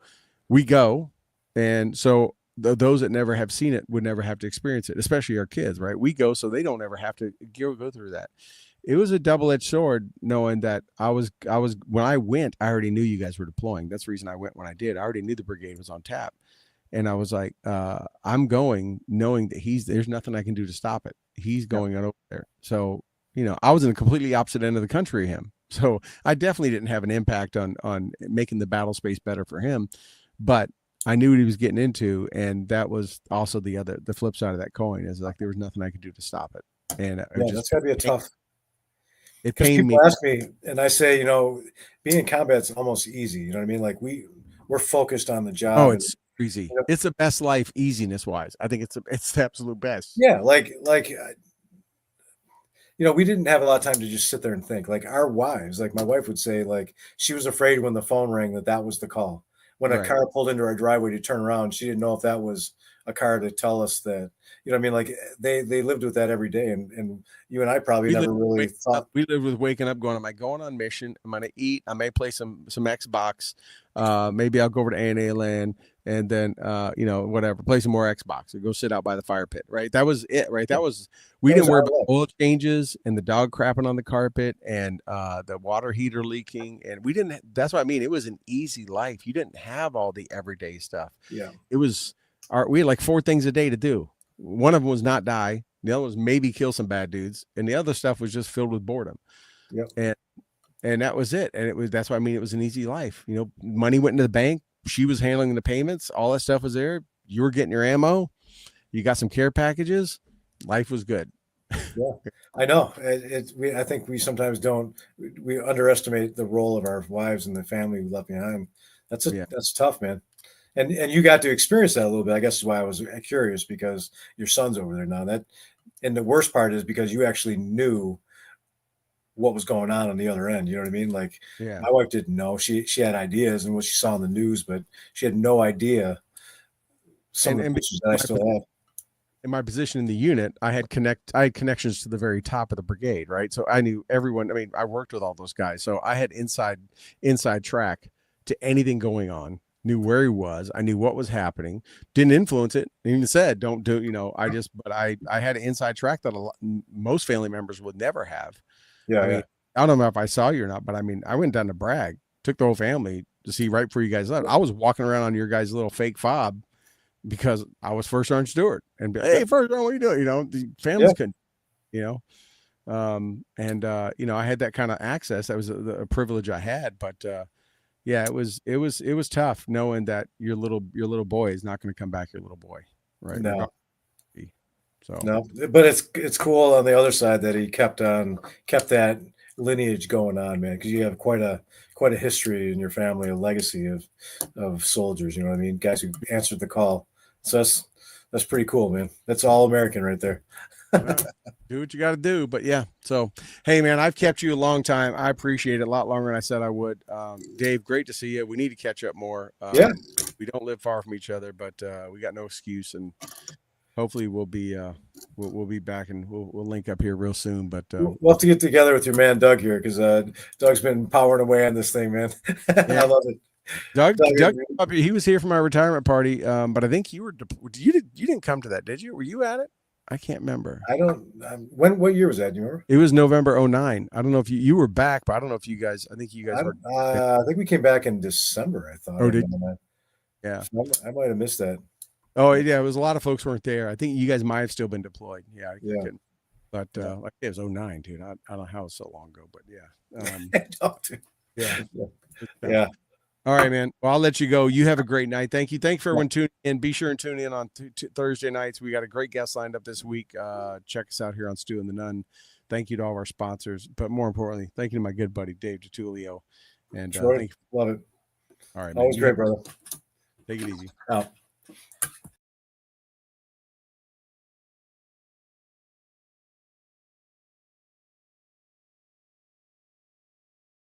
[SPEAKER 4] we go, and so those that never have seen it would never have to experience it, especially our kids, right? We go so they don't ever have to go through that. It was a double-edged sword knowing that I was when I went, I already knew you guys were deploying. That's the reason I went when I did. I already knew the brigade was on tap. And I was like, I'm going knowing that there's nothing I can do to stop it. He's going on over there. So, I was in a completely opposite end of the country of him. So I definitely didn't have an impact on making the battle space better for him, but I knew what he was getting into. And that was also the flip side of that coin is like, there was nothing I could do to stop it. And
[SPEAKER 5] That's gotta be a tough,
[SPEAKER 4] it
[SPEAKER 5] because
[SPEAKER 4] pained
[SPEAKER 5] people
[SPEAKER 4] me.
[SPEAKER 5] ask me and I say, being in combat's almost easy. You know what I mean? Like we're focused on the job.
[SPEAKER 4] Oh,
[SPEAKER 5] And,
[SPEAKER 4] it's easy. It's the best life easiness wise. I think it's the absolute best.
[SPEAKER 5] yeah, we didn't have a lot of time to just sit there and think. Like our wives, like my wife would say, like she was afraid when the phone rang that was the call. When a
[SPEAKER 4] Right.
[SPEAKER 5] car pulled into our driveway to turn around, she didn't know if that was a car to tell us that. You know what I mean? Like they lived with that every day, and you and I probably
[SPEAKER 4] We
[SPEAKER 5] never
[SPEAKER 4] lived,
[SPEAKER 5] really thought.
[SPEAKER 4] we lived with waking up going, am I going on mission? Am I going to eat? I may play some Xbox. Maybe I'll go over to A&A land and then, whatever, play some more Xbox or go sit out by the fire pit. Right. That was it. Right. We
[SPEAKER 5] That
[SPEAKER 4] didn't
[SPEAKER 5] was
[SPEAKER 4] worry
[SPEAKER 5] our
[SPEAKER 4] about
[SPEAKER 5] life.
[SPEAKER 4] oil changes and the dog crapping on the carpet and the water heater leaking. And that's what I mean. It was an easy life. You didn't have all the everyday stuff.
[SPEAKER 5] Yeah.
[SPEAKER 4] It was, we had like 4 things a day to do. One of them was not die. The other was maybe kill some bad dudes. And the other stuff was just filled with boredom.
[SPEAKER 5] Yep.
[SPEAKER 4] And that was it. And that's why I mean, it was an easy life. Money went into the bank. She was handling the payments. All that stuff was there. You were getting your ammo. you got some care packages, life was good.
[SPEAKER 5] Yeah, I know. I think we sometimes we underestimate the role of our wives and the family we left behind.
[SPEAKER 4] Yeah.
[SPEAKER 5] That's tough, man. And you got to experience that a little bit. I guess is why I was curious because your son's over there now. And the worst part is because you actually knew what was going on the other end. You know what I mean? Like
[SPEAKER 4] Yeah.
[SPEAKER 5] my wife didn't know. She had ideas and what she saw in the news, but she had no idea some of the pictures that I still have.
[SPEAKER 4] In my position in the unit, I had connections to the very top of the brigade, right? So I knew everyone. I mean, I worked with all those guys, so I had inside track to anything going on. Knew where he was. I knew what was happening. Didn't influence it. Even said, "Don't do." But I had an inside track that most family members would never have.
[SPEAKER 5] Yeah,
[SPEAKER 4] I mean, I don't know if I saw you or not, but I mean, I went down to Bragg, took the whole family to see right before you guys left. I was walking around on your guys' little fake fob because I was first sergeant steward and be, hey, first sergeant, what are you doing? The families couldn't, I had that kind of access. That was a privilege I had, but yeah, it was tough knowing that your little boy is not going to come back your little boy, right?
[SPEAKER 5] no,
[SPEAKER 4] So
[SPEAKER 5] no, but it's cool on the other side that he kept that lineage going on, man, because you have quite a history in your family, a legacy of soldiers. You know what I mean? Guys who answered the call. So that's pretty cool, man. That's all American right there.
[SPEAKER 4] Well, do what you got to do. But yeah, so hey, man, I've kept you a long time. I appreciate it a lot longer than I said I would. Dave, great to see you. We need to catch up more.
[SPEAKER 5] Yeah,
[SPEAKER 4] we don't live far from each other, but we got no excuse, and hopefully we'll be back and we'll link up here real soon. But
[SPEAKER 5] we'll have to get together with your man Doug here because Doug's been powering away on this thing, man.
[SPEAKER 4] Yeah.
[SPEAKER 5] I love it.
[SPEAKER 4] Doug, he was here for my retirement party, but I think you didn't come to that, did you? Were you at it? I can't remember.
[SPEAKER 5] I don't. What year was that? Do you remember?
[SPEAKER 4] It was November 2009. I don't know if you were back, but I don't know if you guys. I think you guys were.
[SPEAKER 5] I think we came back in December. I thought.
[SPEAKER 4] Oh, did yeah?
[SPEAKER 5] So I might have missed that.
[SPEAKER 4] Oh, yeah. It was a lot of folks weren't there. I think you guys might have still been deployed. Yeah. But like it was 2009, dude. I don't know how it's so long ago, but yeah.
[SPEAKER 5] Yeah.
[SPEAKER 4] All right, man. Well, I'll let you go. You have a great night. Thank you. Thanks for everyone tuning in. Be sure and tune in on Thursday nights. We got a great guest lined up this week. Check us out here on Stu and the Nun. Thank you to all of our sponsors, but more importantly, thank you to my good buddy Dave Ditullio. And
[SPEAKER 5] Love it.
[SPEAKER 4] All right,
[SPEAKER 5] always
[SPEAKER 4] man.
[SPEAKER 5] great, brother.
[SPEAKER 4] Take it easy.
[SPEAKER 5] Out.